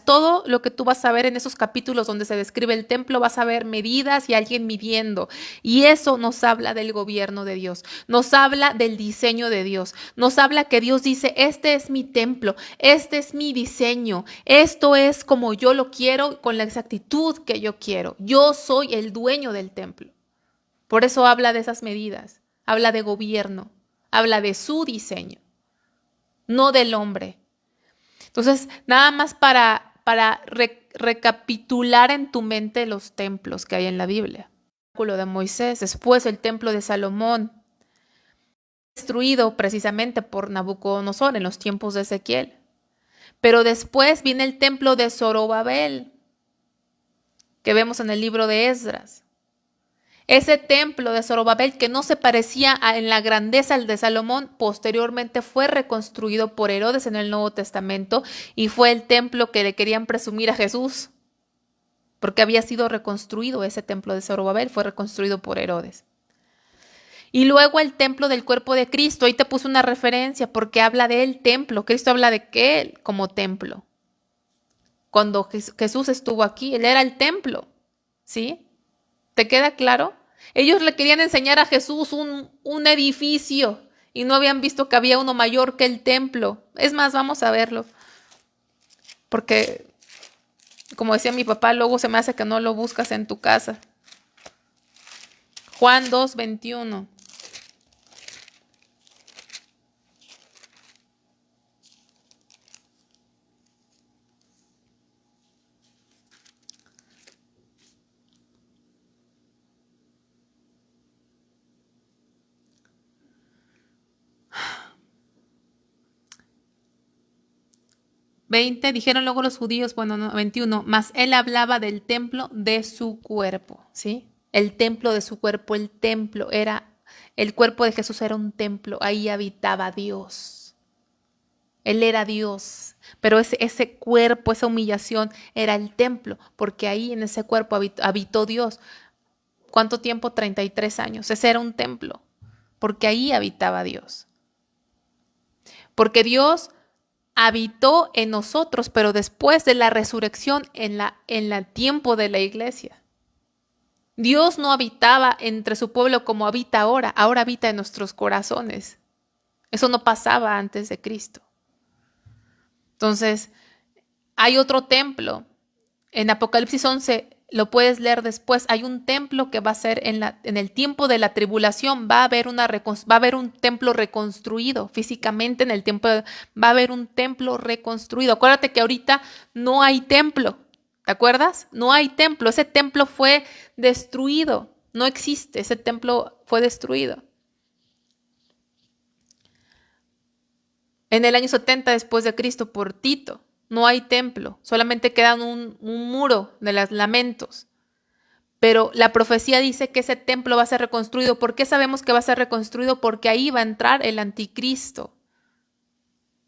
A: Todo lo que tú vas a ver en esos capítulos donde se describe el templo, vas a ver medidas y alguien midiendo. Y eso nos habla del gobierno de Dios, nos habla del diseño de Dios, nos habla que Dios dice, este es mi templo, este es mi diseño, esto es como yo lo quiero, con la exactitud que yo quiero. Yo soy el dueño del templo. Por eso habla de esas medidas, habla de gobierno, habla de su diseño, no del hombre. Entonces, nada más para recapitular en tu mente los templos que hay en la Biblia. El templo de Moisés, después el templo de Salomón, destruido precisamente por Nabucodonosor en los tiempos de Ezequiel. Pero después viene el templo de Zorobabel, que vemos en el libro de Esdras. Ese templo de Zorobabel, que no se parecía en la grandeza al de Salomón, posteriormente fue reconstruido por Herodes en el Nuevo Testamento y fue el templo que le querían presumir a Jesús, porque había sido reconstruido. Ese templo de Zorobabel fue reconstruido por Herodes. Y luego el templo del cuerpo de Cristo. Ahí te puse una referencia porque habla del templo. Cristo habla de que Él como templo. Cuando Jesús estuvo aquí, Él era el templo, ¿sí? ¿Te queda claro? Ellos le querían enseñar a Jesús un edificio y no habían visto que había uno mayor que el templo. Es más, vamos a verlo, porque como decía mi papá, luego se me hace que no lo buscas en tu casa. Juan 2:21. Dijeron luego los judíos, bueno, no, 21, mas él hablaba del templo de su cuerpo, ¿sí? El templo de su cuerpo, el cuerpo de Jesús era un templo, ahí habitaba Dios. Él era Dios, pero ese cuerpo, esa humillación era el templo, porque ahí en ese cuerpo habitó Dios. ¿Cuánto tiempo? 33 años. Ese era un templo, porque ahí habitaba Dios. Porque Dios habitó en nosotros, pero después de la resurrección en el tiempo de la iglesia. Dios no habitaba entre su pueblo como habita ahora habita en nuestros corazones. Eso no pasaba antes de Cristo. Entonces, hay otro templo. En Apocalipsis 11 lo puedes leer después. Hay un templo que va a ser en el tiempo de la tribulación. Va a haber un templo reconstruido físicamente en el tiempo. Va a haber un templo reconstruido. Acuérdate que ahorita no hay templo. ¿Te acuerdas? No hay templo. Ese templo fue destruido. No existe. Ese templo fue destruido. En el año 70 después de Cristo por Tito. No hay templo, solamente queda un muro de los lamentos. Pero la profecía dice que ese templo va a ser reconstruido. ¿Por qué sabemos que va a ser reconstruido? Porque ahí va a entrar el anticristo.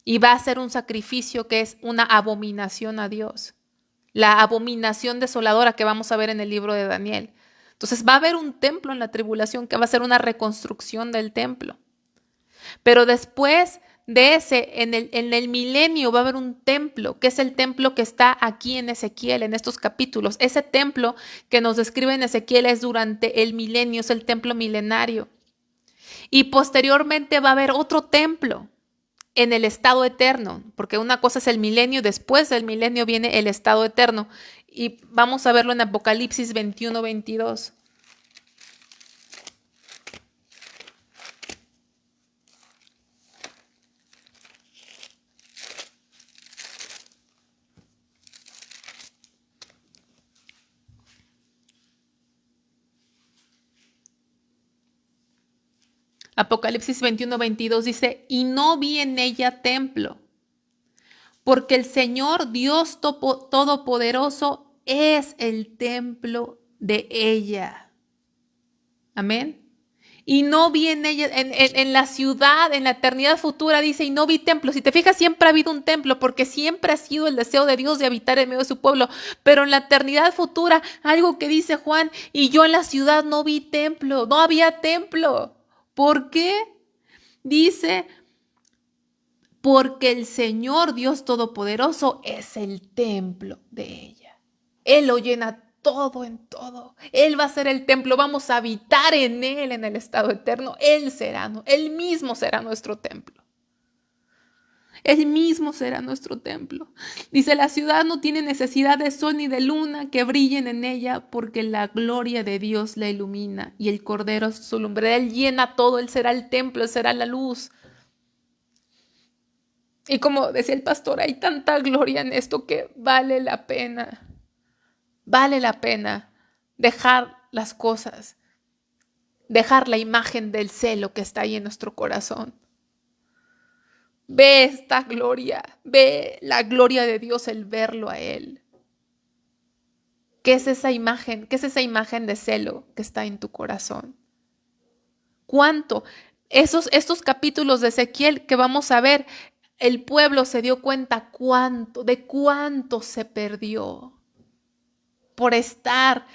A: Y va a ser un sacrificio que es una abominación a Dios. La abominación desoladora que vamos a ver en el libro de Daniel. Entonces va a haber un templo en la tribulación que va a ser una reconstrucción del templo. Pero después de en el milenio va a haber un templo, que es el templo que está aquí en Ezequiel, en estos capítulos. Ese templo que nos describe en Ezequiel es durante el milenio, es el templo milenario. Y posteriormente va a haber otro templo en el estado eterno, porque una cosa es el milenio, después del milenio viene el estado eterno. Y vamos a verlo en Apocalipsis 21-22. Apocalipsis 21-22 dice, y no vi en ella templo, porque el Señor Dios Todopoderoso es el templo de ella. Amén. Y no vi en ella, en la ciudad, en la eternidad futura, dice, y no vi templo. Si te fijas, siempre ha habido un templo, porque siempre ha sido el deseo de Dios de habitar en medio de su pueblo. Pero en la eternidad futura, algo que dice Juan, y yo en la ciudad no vi templo, no había templo. ¿Por qué? Dice, porque el Señor Dios Todopoderoso es el templo de ella. Él lo llena todo en todo. Él va a ser el templo, vamos a habitar en Él en el estado eterno. Él mismo será nuestro templo. Él mismo será nuestro templo. Dice, la ciudad no tiene necesidad de sol ni de luna que brillen en ella, porque la gloria de Dios la ilumina y el Cordero es su lumbre. Él llena todo, Él será el templo, Él será la luz. Y como decía el pastor, hay tanta gloria en esto que vale la pena dejar las cosas, dejar la imagen del celo que está ahí en nuestro corazón. Ve esta gloria, ve la gloria de Dios, el verlo a Él. ¿Qué es esa imagen? ¿Qué es esa imagen de celo que está en tu corazón? ¿Cuánto? Estos capítulos de Ezequiel que vamos a ver, el pueblo se dio cuenta de cuánto se perdió por estar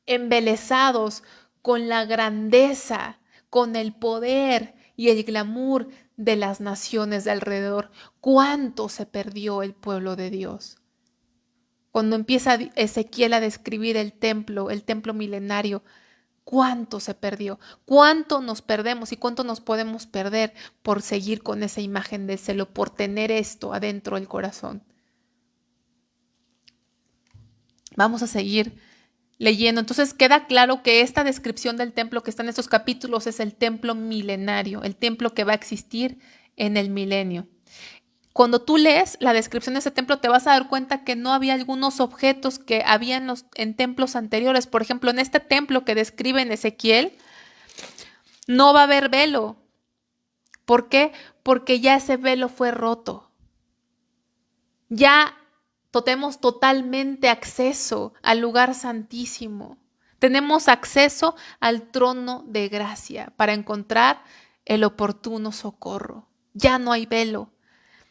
A: embelesados con la grandeza, con el poder y el glamour de las naciones de alrededor. ¿Cuánto se perdió el pueblo de Dios? Cuando empieza Ezequiel a describir el templo milenario, ¿Cuánto se perdió? ¿Cuánto nos perdemos y cuánto nos podemos perder por seguir con esa imagen de celo, por tener esto adentro del corazón? Vamos a seguir leyendo. Entonces queda claro que esta descripción del templo que está en estos capítulos es el templo milenario, el templo que va a existir en el milenio. Cuando tú lees la descripción de ese templo, te vas a dar cuenta que no había algunos objetos que había en templos anteriores. Por ejemplo, en este templo que describe en Ezequiel, no va a haber velo. ¿Por qué? Porque ya ese velo fue roto. Ya tenemos totalmente acceso al lugar santísimo. Tenemos acceso al trono de gracia para encontrar el oportuno socorro. Ya no hay velo.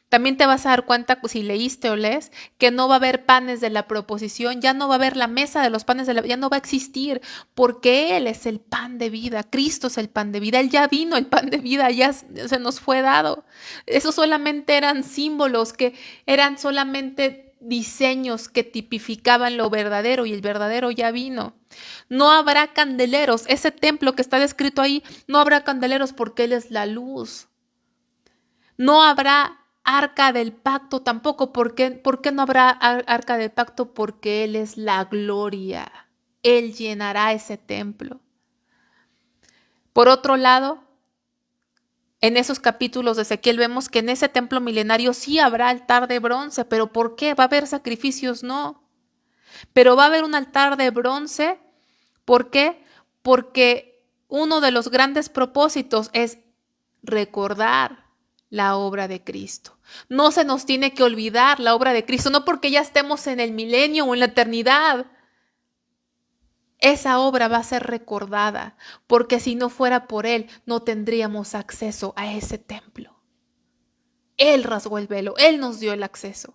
A: También te vas a dar cuenta, si leíste o lees, que no va a haber panes de la proposición, ya no va a haber la mesa de los panes ya no va a existir, porque Él es el pan de vida, Cristo es el pan de vida, Él ya vino, el pan de vida ya se nos fue dado. Esos solamente eran símbolos, que eran solamente diseños que tipificaban lo verdadero, y el verdadero ya vino. No habrá candeleros, ese templo que está descrito ahí, no habrá candeleros porque Él es la luz. No habrá arca del pacto tampoco. ¿Por qué no habrá arca del pacto? Porque Él es la gloria. Él llenará ese templo. Por otro lado, en esos capítulos de Ezequiel vemos que en ese templo milenario sí habrá altar de bronce. ¿Pero por qué? ¿Va a haber sacrificios? No. Pero va a haber un altar de bronce. ¿Por qué? Porque uno de los grandes propósitos es recordar la obra de Cristo. No se nos tiene que olvidar la obra de Cristo, no porque ya estemos en el milenio o en la eternidad. Esa obra va a ser recordada, porque si no fuera por Él, no tendríamos acceso a ese templo. Él rasgó el velo, Él nos dio el acceso.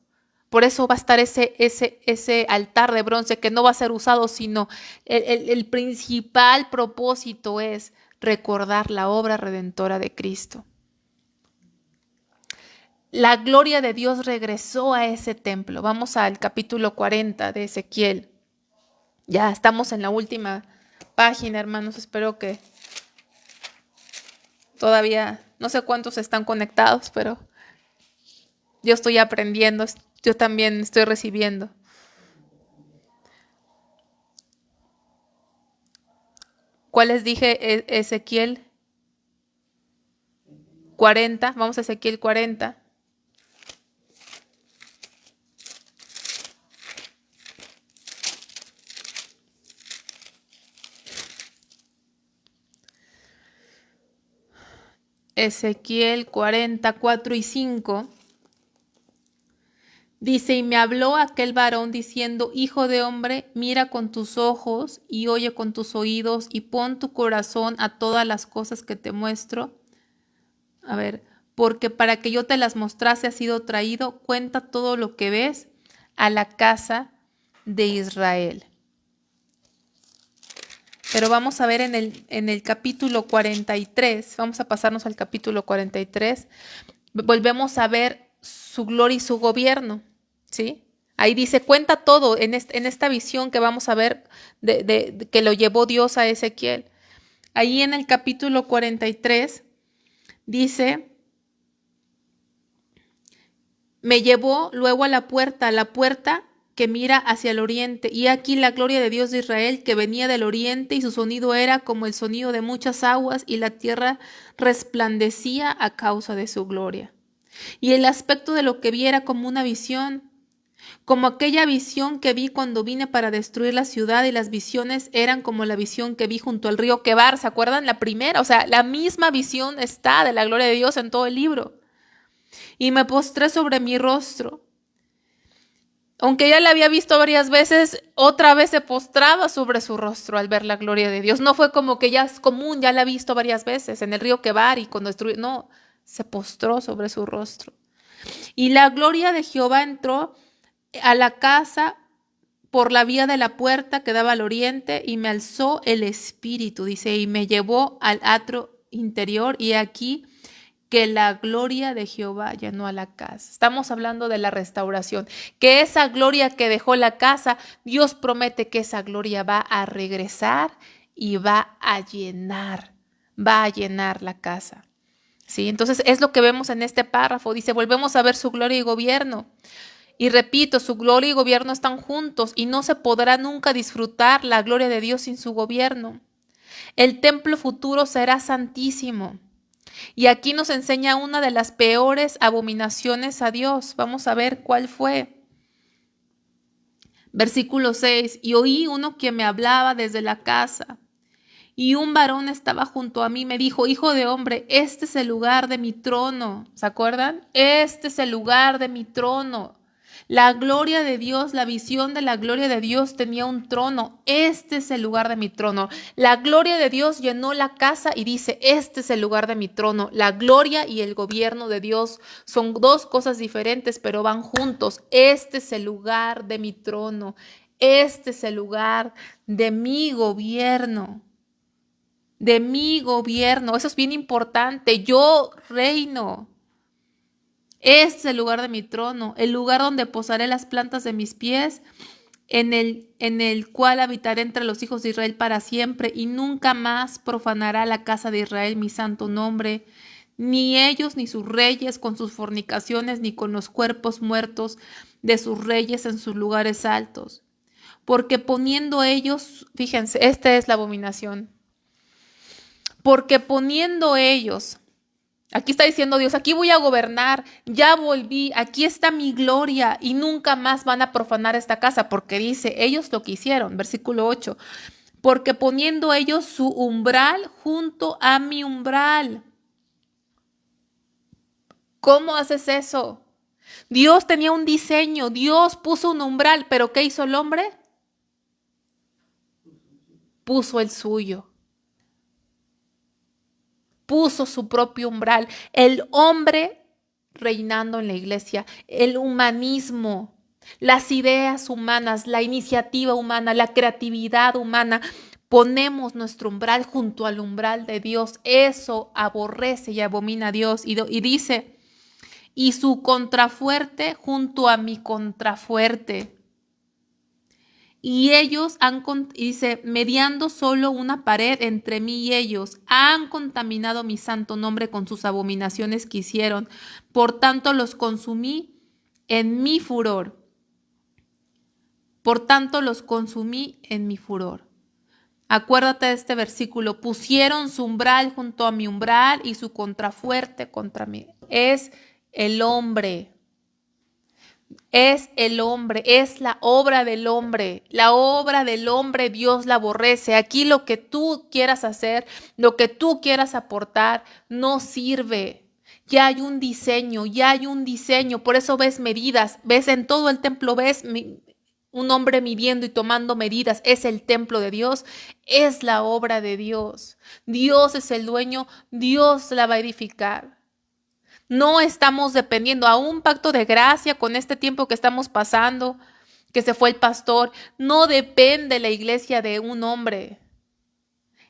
A: Por eso va a estar ese altar de bronce que no va a ser usado, sino el principal propósito es recordar la obra redentora de Cristo. La gloria de Dios regresó a ese templo. Vamos al capítulo 40 de Ezequiel. Ya estamos en la última página, hermanos. Espero que todavía, no sé cuántos están conectados, pero yo estoy aprendiendo. Yo también estoy recibiendo. ¿Cuál les dije? Ezequiel 40. Vamos a Ezequiel 40. Ezequiel 44 y 5. Dice, y me habló aquel varón diciendo, hijo de hombre, mira con tus ojos y oye con tus oídos y pon tu corazón a todas las cosas que te muestro. A ver, porque para que yo te las mostrase has sido traído, cuenta todo lo que ves a la casa de Israel. Pero vamos a ver en el capítulo 43, vamos a pasarnos al capítulo 43, volvemos a ver su gloria y su gobierno, ¿sí? Ahí dice, cuenta todo en esta visión que vamos a ver que lo llevó Dios a Ezequiel. Ahí en el capítulo 43 dice, me llevó luego a la puerta que mira hacia el oriente, y aquí la gloria de Dios de Israel que venía del oriente, y su sonido era como el sonido de muchas aguas, y la tierra resplandecía a causa de su gloria. Y el aspecto de lo que vi era como una visión, como aquella visión que vi cuando vine para destruir la ciudad, y las visiones eran como la visión que vi junto al río Quebar. ¿Se acuerdan? La primera, o sea, la misma visión está de la gloria de Dios en todo el libro. Y me postré sobre mi rostro. Aunque ya la había visto varias veces, otra vez se postraba sobre su rostro al ver la gloria de Dios. No fue como que ya es común, ya la ha visto varias veces en el río Quebar y cuando destruyó. No, se postró sobre su rostro. Y la gloria de Jehová entró a la casa por la vía de la puerta que daba al oriente y me alzó el espíritu, dice, y me llevó al atrio interior y aquí que la gloria de Jehová llenó a la casa. Estamos hablando de la restauración, que esa gloria que dejó la casa, Dios promete que esa gloria va a regresar y va a llenar la casa. ¿Sí? Entonces es lo que vemos en este párrafo. Dice, volvemos a ver su gloria y gobierno. Y repito, su gloria y gobierno están juntos y no se podrá nunca disfrutar la gloria de Dios sin su gobierno. El templo futuro será santísimo. Y aquí nos enseña una de las peores abominaciones a Dios. Vamos a ver cuál fue. Versículo 6. Y oí uno que me hablaba desde la casa. Y un varón estaba junto a mí, me dijo, hijo de hombre, este es el lugar de mi trono. ¿Se acuerdan? Este es el lugar de mi trono. La gloria de Dios, la visión de la gloria de Dios tenía un trono. Este es el lugar de mi trono. La gloria de Dios llenó la casa y dice, este es el lugar de mi trono. La gloria y el gobierno de Dios son dos cosas diferentes, pero van juntos. Este es el lugar de mi trono. Este es el lugar de mi gobierno. De mi gobierno. Eso es bien importante. Yo reino. Este es el lugar de mi trono, el lugar donde posaré las plantas de mis pies, en el cual habitaré entre los hijos de Israel para siempre, y nunca más profanará la casa de Israel mi santo nombre, ni ellos ni sus reyes con sus fornicaciones, ni con los cuerpos muertos de sus reyes en sus lugares altos. Porque poniendo ellos, fíjense, esta es la abominación. Porque poniendo ellos, aquí está diciendo Dios, aquí voy a gobernar, ya volví, aquí está mi gloria y nunca más van a profanar esta casa, porque dice, ellos lo que hicieron, versículo 8, porque poniendo ellos su umbral junto a mi umbral. ¿Cómo haces eso? Dios tenía un diseño, Dios puso un umbral, pero ¿qué hizo el hombre? Puso el suyo. Puso su propio umbral. El hombre reinando en la iglesia, el humanismo, las ideas humanas, la iniciativa humana, la creatividad humana. Ponemos nuestro umbral junto al umbral de Dios. Eso aborrece y abomina a Dios. Y dice, y su contrafuerte junto a mi contrafuerte. Y ellos dice, mediando solo una pared entre mí y ellos, han contaminado mi santo nombre con sus abominaciones que hicieron. Por tanto los consumí en mi furor. Por tanto los consumí en mi furor. Acuérdate de este versículo. Pusieron su umbral junto a mi umbral y su contrafuerte contra mí. Es el hombre. Es el hombre, es la obra del hombre. La obra del hombre Dios la aborrece. Aquí lo que tú quieras hacer, lo que tú quieras aportar, no sirve. Ya hay un diseño, ya hay un diseño. Por eso ves medidas, ves en todo el templo, ves un hombre midiendo y tomando medidas. Es el templo de Dios, es la obra de Dios. Dios es el dueño, Dios la va a edificar. No estamos dependiendo a un pacto de gracia con este tiempo que estamos pasando, que se fue el pastor. No depende la iglesia de un hombre.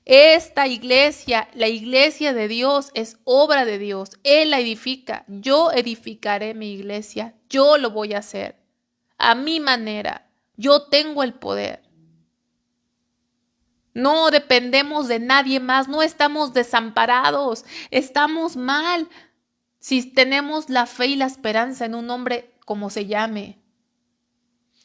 A: Esta iglesia, la iglesia de Dios, es obra de Dios. Él la edifica. Yo edificaré mi iglesia. Yo lo voy a hacer. A mi manera. Yo tengo el poder. No dependemos de nadie más. No estamos desamparados. Estamos mal si tenemos la fe y la esperanza en un hombre como se llame.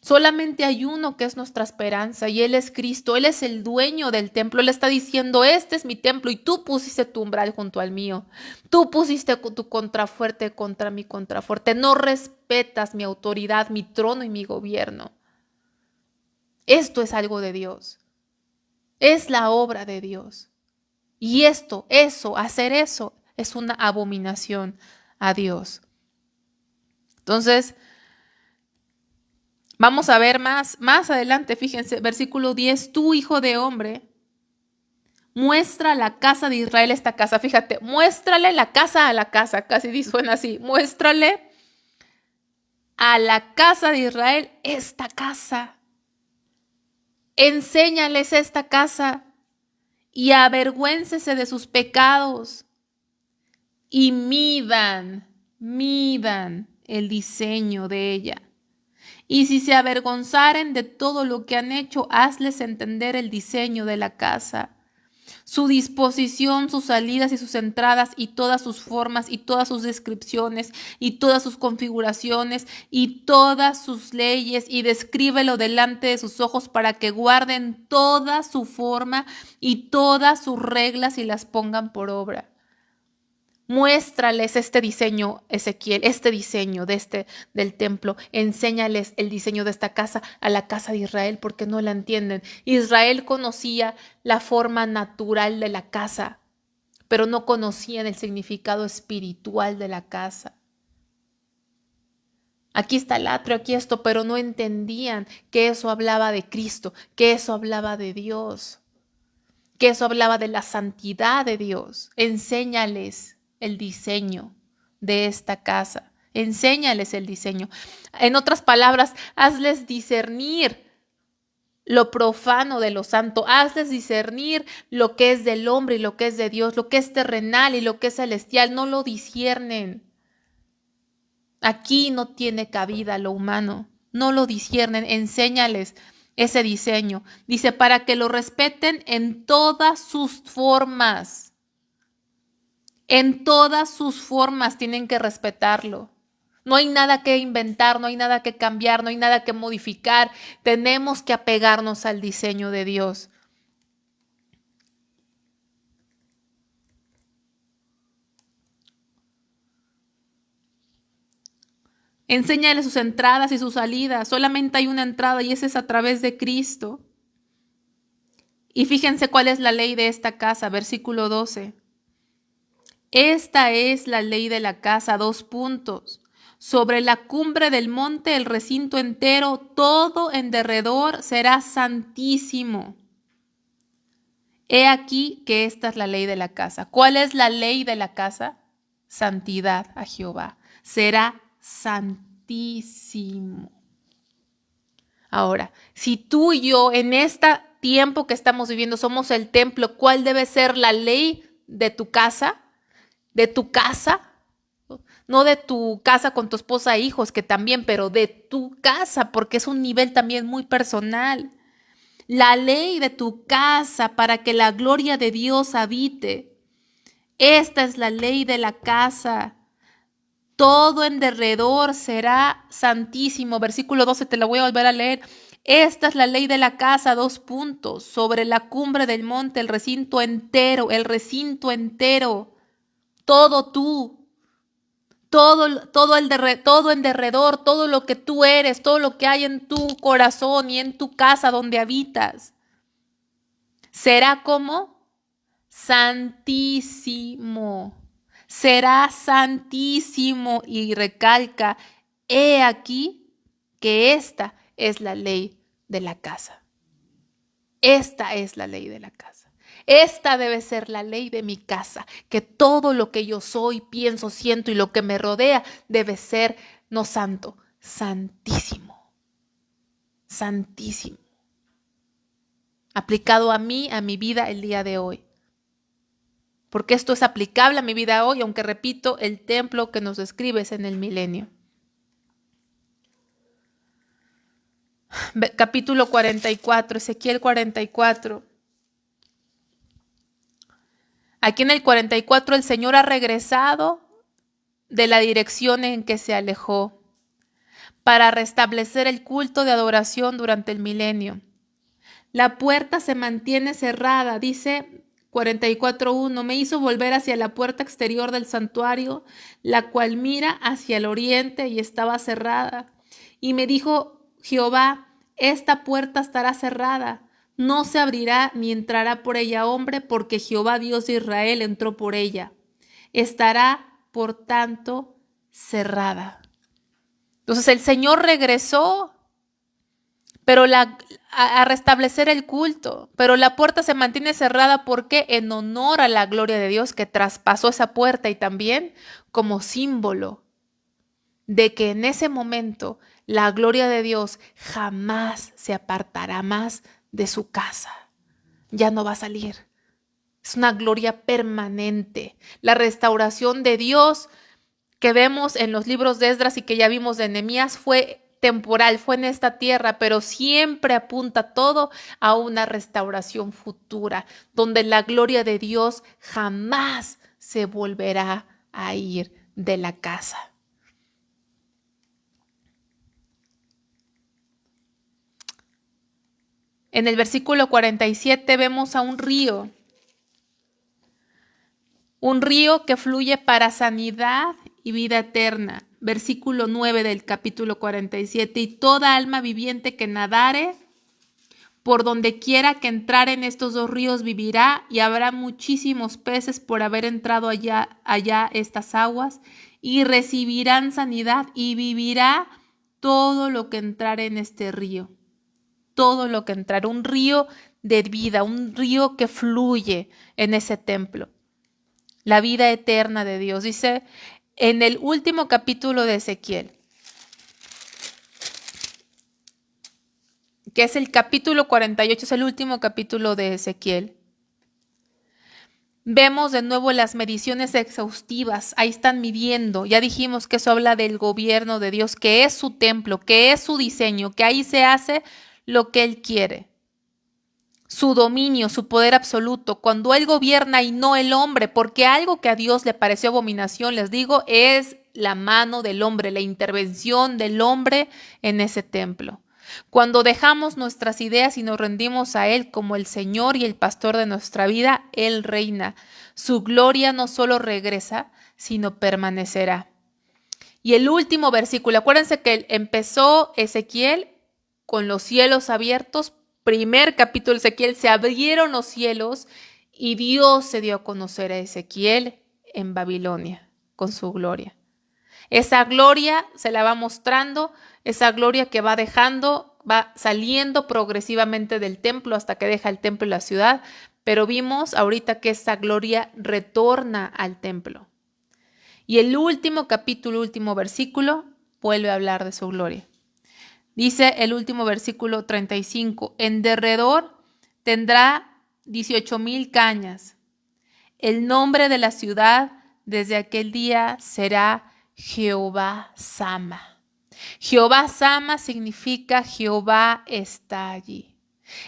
A: Solamente hay uno que es nuestra esperanza y Él es Cristo. Él es el dueño del templo. Él está diciendo, este es mi templo y tú pusiste tu umbral junto al mío. Tú pusiste tu contrafuerte contra mi contrafuerte. No respetas mi autoridad, mi trono y mi gobierno. Esto es algo de Dios. Es la obra de Dios. Y hacer eso es una abominación a Dios. Entonces, vamos a ver más adelante, fíjense, versículo 10, tú hijo de hombre, muestra a la casa de Israel esta casa, fíjate, muéstrale la casa a la casa, casi suena así, muéstrale a la casa de Israel esta casa, enséñales esta casa y avergüéncese de sus pecados y midan el diseño de ella. Y si se avergonzaren de todo lo que han hecho, hazles entender el diseño de la casa, su disposición, sus salidas y sus entradas, y todas sus formas, y todas sus descripciones, y todas sus configuraciones, y todas sus leyes, y descríbelo delante de sus ojos para que guarden toda su forma y todas sus reglas y las pongan por obra. Muéstrales este diseño, Ezequiel, este diseño del templo. Enséñales el diseño de esta casa a la casa de Israel porque no la entienden. Israel conocía la forma natural de la casa, pero no conocían el significado espiritual de la casa. Aquí está el atrio, aquí esto, pero no entendían que eso hablaba de Cristo, que eso hablaba de Dios, que eso hablaba de la santidad de Dios. Enséñales el diseño de esta casa. Enséñales el diseño. En otras palabras, hazles discernir lo profano de lo santo. Hazles discernir lo que es del hombre y lo que es de Dios, lo que es terrenal y lo que es celestial. No lo disciernen. Aquí no tiene cabida lo humano. No lo disciernen. Enséñales ese diseño. Dice, para que lo respeten en todas sus formas. En todas sus formas tienen que respetarlo. No hay nada que inventar, no hay nada que cambiar, no hay nada que modificar. Tenemos que apegarnos al diseño de Dios. Enséñale sus entradas y sus salidas. Solamente hay una entrada y esa es a través de Cristo. Y fíjense cuál es la ley de esta casa, versículo 12. Esta es la ley de la casa, 2 puntos. Sobre la cumbre del monte, el recinto entero, todo en derredor será santísimo. He aquí que esta es la ley de la casa. ¿Cuál es la ley de la casa? Santidad a Jehová. Será santísimo. Ahora, si tú y yo en este tiempo que estamos viviendo somos el templo, ¿cuál debe ser la ley de tu casa? De tu casa, no de tu casa con tu esposa e hijos, que también, pero de tu casa, porque es un nivel también muy personal. La ley de tu casa para que la gloria de Dios habite. Esta es la ley de la casa. Todo en derredor será santísimo. Versículo 12, te la voy a volver a leer. Esta es la ley de la casa, 2 puntos. Sobre la cumbre del monte, el recinto entero, todo tú, todo en derredor, todo lo que tú eres, todo lo que hay en tu corazón y en tu casa donde habitas, será como santísimo, será santísimo. Y recalca, he aquí que esta es la ley de la casa. Esta es la ley de la casa. Esta debe ser la ley de mi casa, que todo lo que yo soy, pienso, siento y lo que me rodea debe ser no santo, santísimo. Santísimo. Aplicado a mí, a mi vida el día de hoy. Porque esto es aplicable a mi vida hoy, aunque repito, el templo que nos describe es en el milenio. Capítulo 44, Ezequiel 44. Aquí en el 44 el Señor ha regresado de la dirección en que se alejó para restablecer el culto de adoración durante el milenio. La puerta se mantiene cerrada, dice 44:1. Me hizo volver hacia la puerta exterior del santuario, la cual mira hacia el oriente y estaba cerrada. Y me dijo Jehová, esta puerta estará cerrada. No se abrirá ni entrará por ella hombre, porque Jehová Dios de Israel entró por ella. Estará, por tanto, cerrada. Entonces el Señor regresó, pero a restablecer el culto, pero la puerta se mantiene cerrada porque en honor a la gloria de Dios que traspasó esa puerta y también como símbolo de que en ese momento la gloria de Dios jamás se apartará más de su casa. Ya no va a salir. Es una gloria permanente. La restauración de Dios que vemos en los libros de Esdras y que ya vimos de Nehemías fue temporal, fue en esta tierra, pero siempre apunta todo a una restauración futura, donde la gloria de Dios jamás se volverá a ir de la casa. En el versículo 47 vemos a un río que fluye para sanidad y vida eterna. Versículo 9 del capítulo 47, y toda alma viviente que nadare por donde quiera que entrar en estos dos ríos vivirá, y habrá muchísimos peces por haber entrado allá estas aguas, y recibirán sanidad, y vivirá todo lo que entrare en este río. Todo lo que entrare, un río de vida, un río que fluye en ese templo. La vida eterna de Dios. Dice en el último capítulo de Ezequiel, que es el capítulo 48, es el último capítulo de Ezequiel. Vemos de nuevo las mediciones exhaustivas, ahí están midiendo, ya dijimos que eso habla del gobierno de Dios, que es su templo, que es su diseño, que ahí se hace lo que Él quiere. Su dominio, su poder absoluto, cuando Él gobierna y no el hombre, porque algo que a Dios le pareció abominación, les digo, es la mano del hombre, la intervención del hombre en ese templo. Cuando dejamos nuestras ideas y nos rendimos a Él como el Señor y el pastor de nuestra vida, Él reina. Su gloria no solo regresa, sino permanecerá. Y el último versículo, acuérdense que empezó Ezequiel con los cielos abiertos. Primer capítulo de Ezequiel, se abrieron los cielos y Dios se dio a conocer a Ezequiel en Babilonia con su gloria. Esa gloria se la va mostrando, esa gloria que va dejando, va saliendo progresivamente del templo hasta que deja el templo y la ciudad, pero vimos ahorita que esa gloria retorna al templo. Y el último capítulo, último versículo, vuelve a hablar de su gloria. Dice el último versículo 35, en derredor tendrá 18,000 cañas. El nombre de la ciudad desde aquel día será Jehová Sama. Jehová Sama significa Jehová está allí.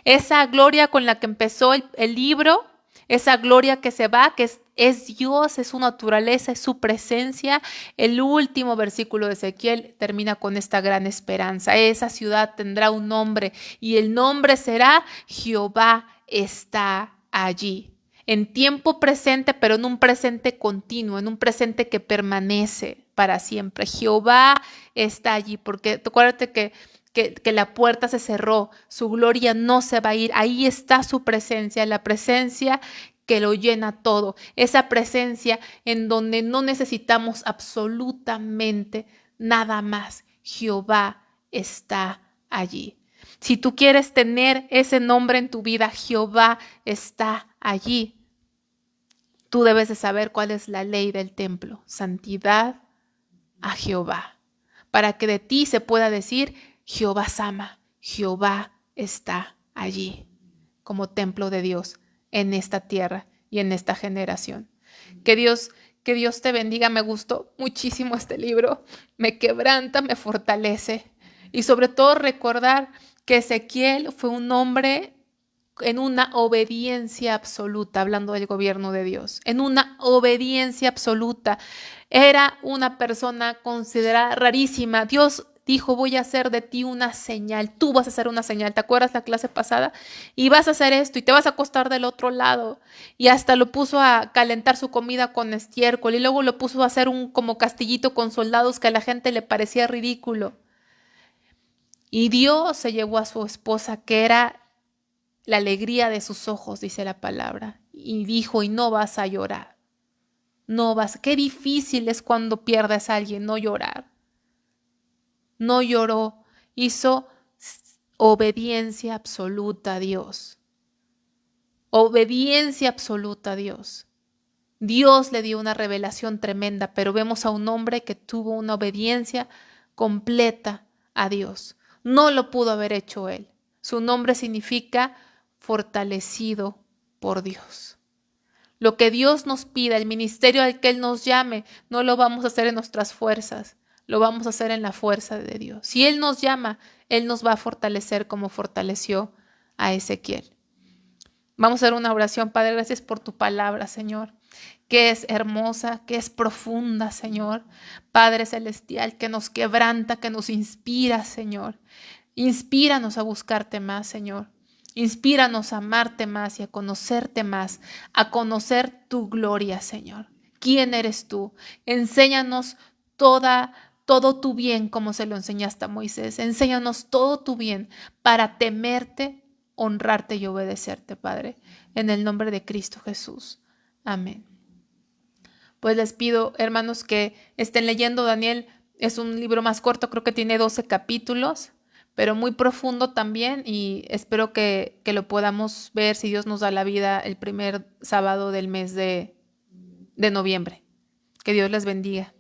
A: Esa gloria con la que empezó el libro, esa gloria que se va, que es Dios, es su naturaleza, es su presencia. El último versículo de Ezequiel termina con esta gran esperanza. Esa ciudad tendrá un nombre y el nombre será Jehová está allí. En tiempo presente, pero en un presente continuo, en un presente que permanece para siempre. Jehová está allí, porque acuérdate que la puerta se cerró, su gloria no se va a ir, ahí está su presencia, la presencia que lo llena todo, esa presencia en donde no necesitamos absolutamente nada más. Jehová está allí. Si tú quieres tener ese nombre en tu vida, Jehová está allí. Tú debes de saber cuál es la ley del templo, santidad a Jehová, para que de ti se pueda decir Jehová Sama, Jehová está allí como templo de Dios en esta tierra y en esta generación. Que Dios te bendiga. Me gustó muchísimo este libro, me quebranta, me fortalece y sobre todo recordar que Ezequiel fue un hombre en una obediencia absoluta, hablando del gobierno de Dios, en una obediencia absoluta. Era una persona considerada rarísima. Dios dijo, voy a hacer de ti una señal, tú vas a hacer una señal. ¿Te acuerdas la clase pasada? Y vas a hacer esto y te vas a acostar del otro lado. Y hasta lo puso a calentar su comida con estiércol y luego lo puso a hacer un como castillito con soldados que a la gente le parecía ridículo. Y Dios se llevó a su esposa, que era la alegría de sus ojos, dice la palabra, y dijo, y no vas a llorar. No vas. Qué difícil es cuando pierdes a alguien, no llorar. No lloró, hizo obediencia absoluta a Dios. Obediencia absoluta a Dios. Dios le dio una revelación tremenda, pero vemos a un hombre que tuvo una obediencia completa a Dios. No lo pudo haber hecho él. Su nombre significa fortalecido por Dios. Lo que Dios nos pida, el ministerio al que Él nos llame, no lo vamos a hacer en nuestras fuerzas. lo vamos a hacer en la fuerza de Dios. Si Él nos llama, Él nos va a fortalecer como fortaleció a Ezequiel. Vamos a hacer una oración. Padre, gracias por tu palabra, Señor, que es hermosa, que es profunda, Señor. Padre celestial, que nos quebranta, que nos inspira, Señor. Inspíranos a buscarte más, Señor. Inspíranos a amarte más y a conocerte más, a conocer tu gloria, Señor. ¿Quién eres tú? Enséñanos todo tu bien como se lo enseñaste a Moisés. Enséñanos todo tu bien para temerte, honrarte y obedecerte, Padre. En el nombre de Cristo Jesús. Amén. Pues les pido, hermanos, que estén leyendo Daniel. Es un libro más corto, creo que tiene 12 capítulos, pero muy profundo también, y espero que lo podamos ver, si Dios nos da la vida, el primer sábado del mes de noviembre. Que Dios les bendiga.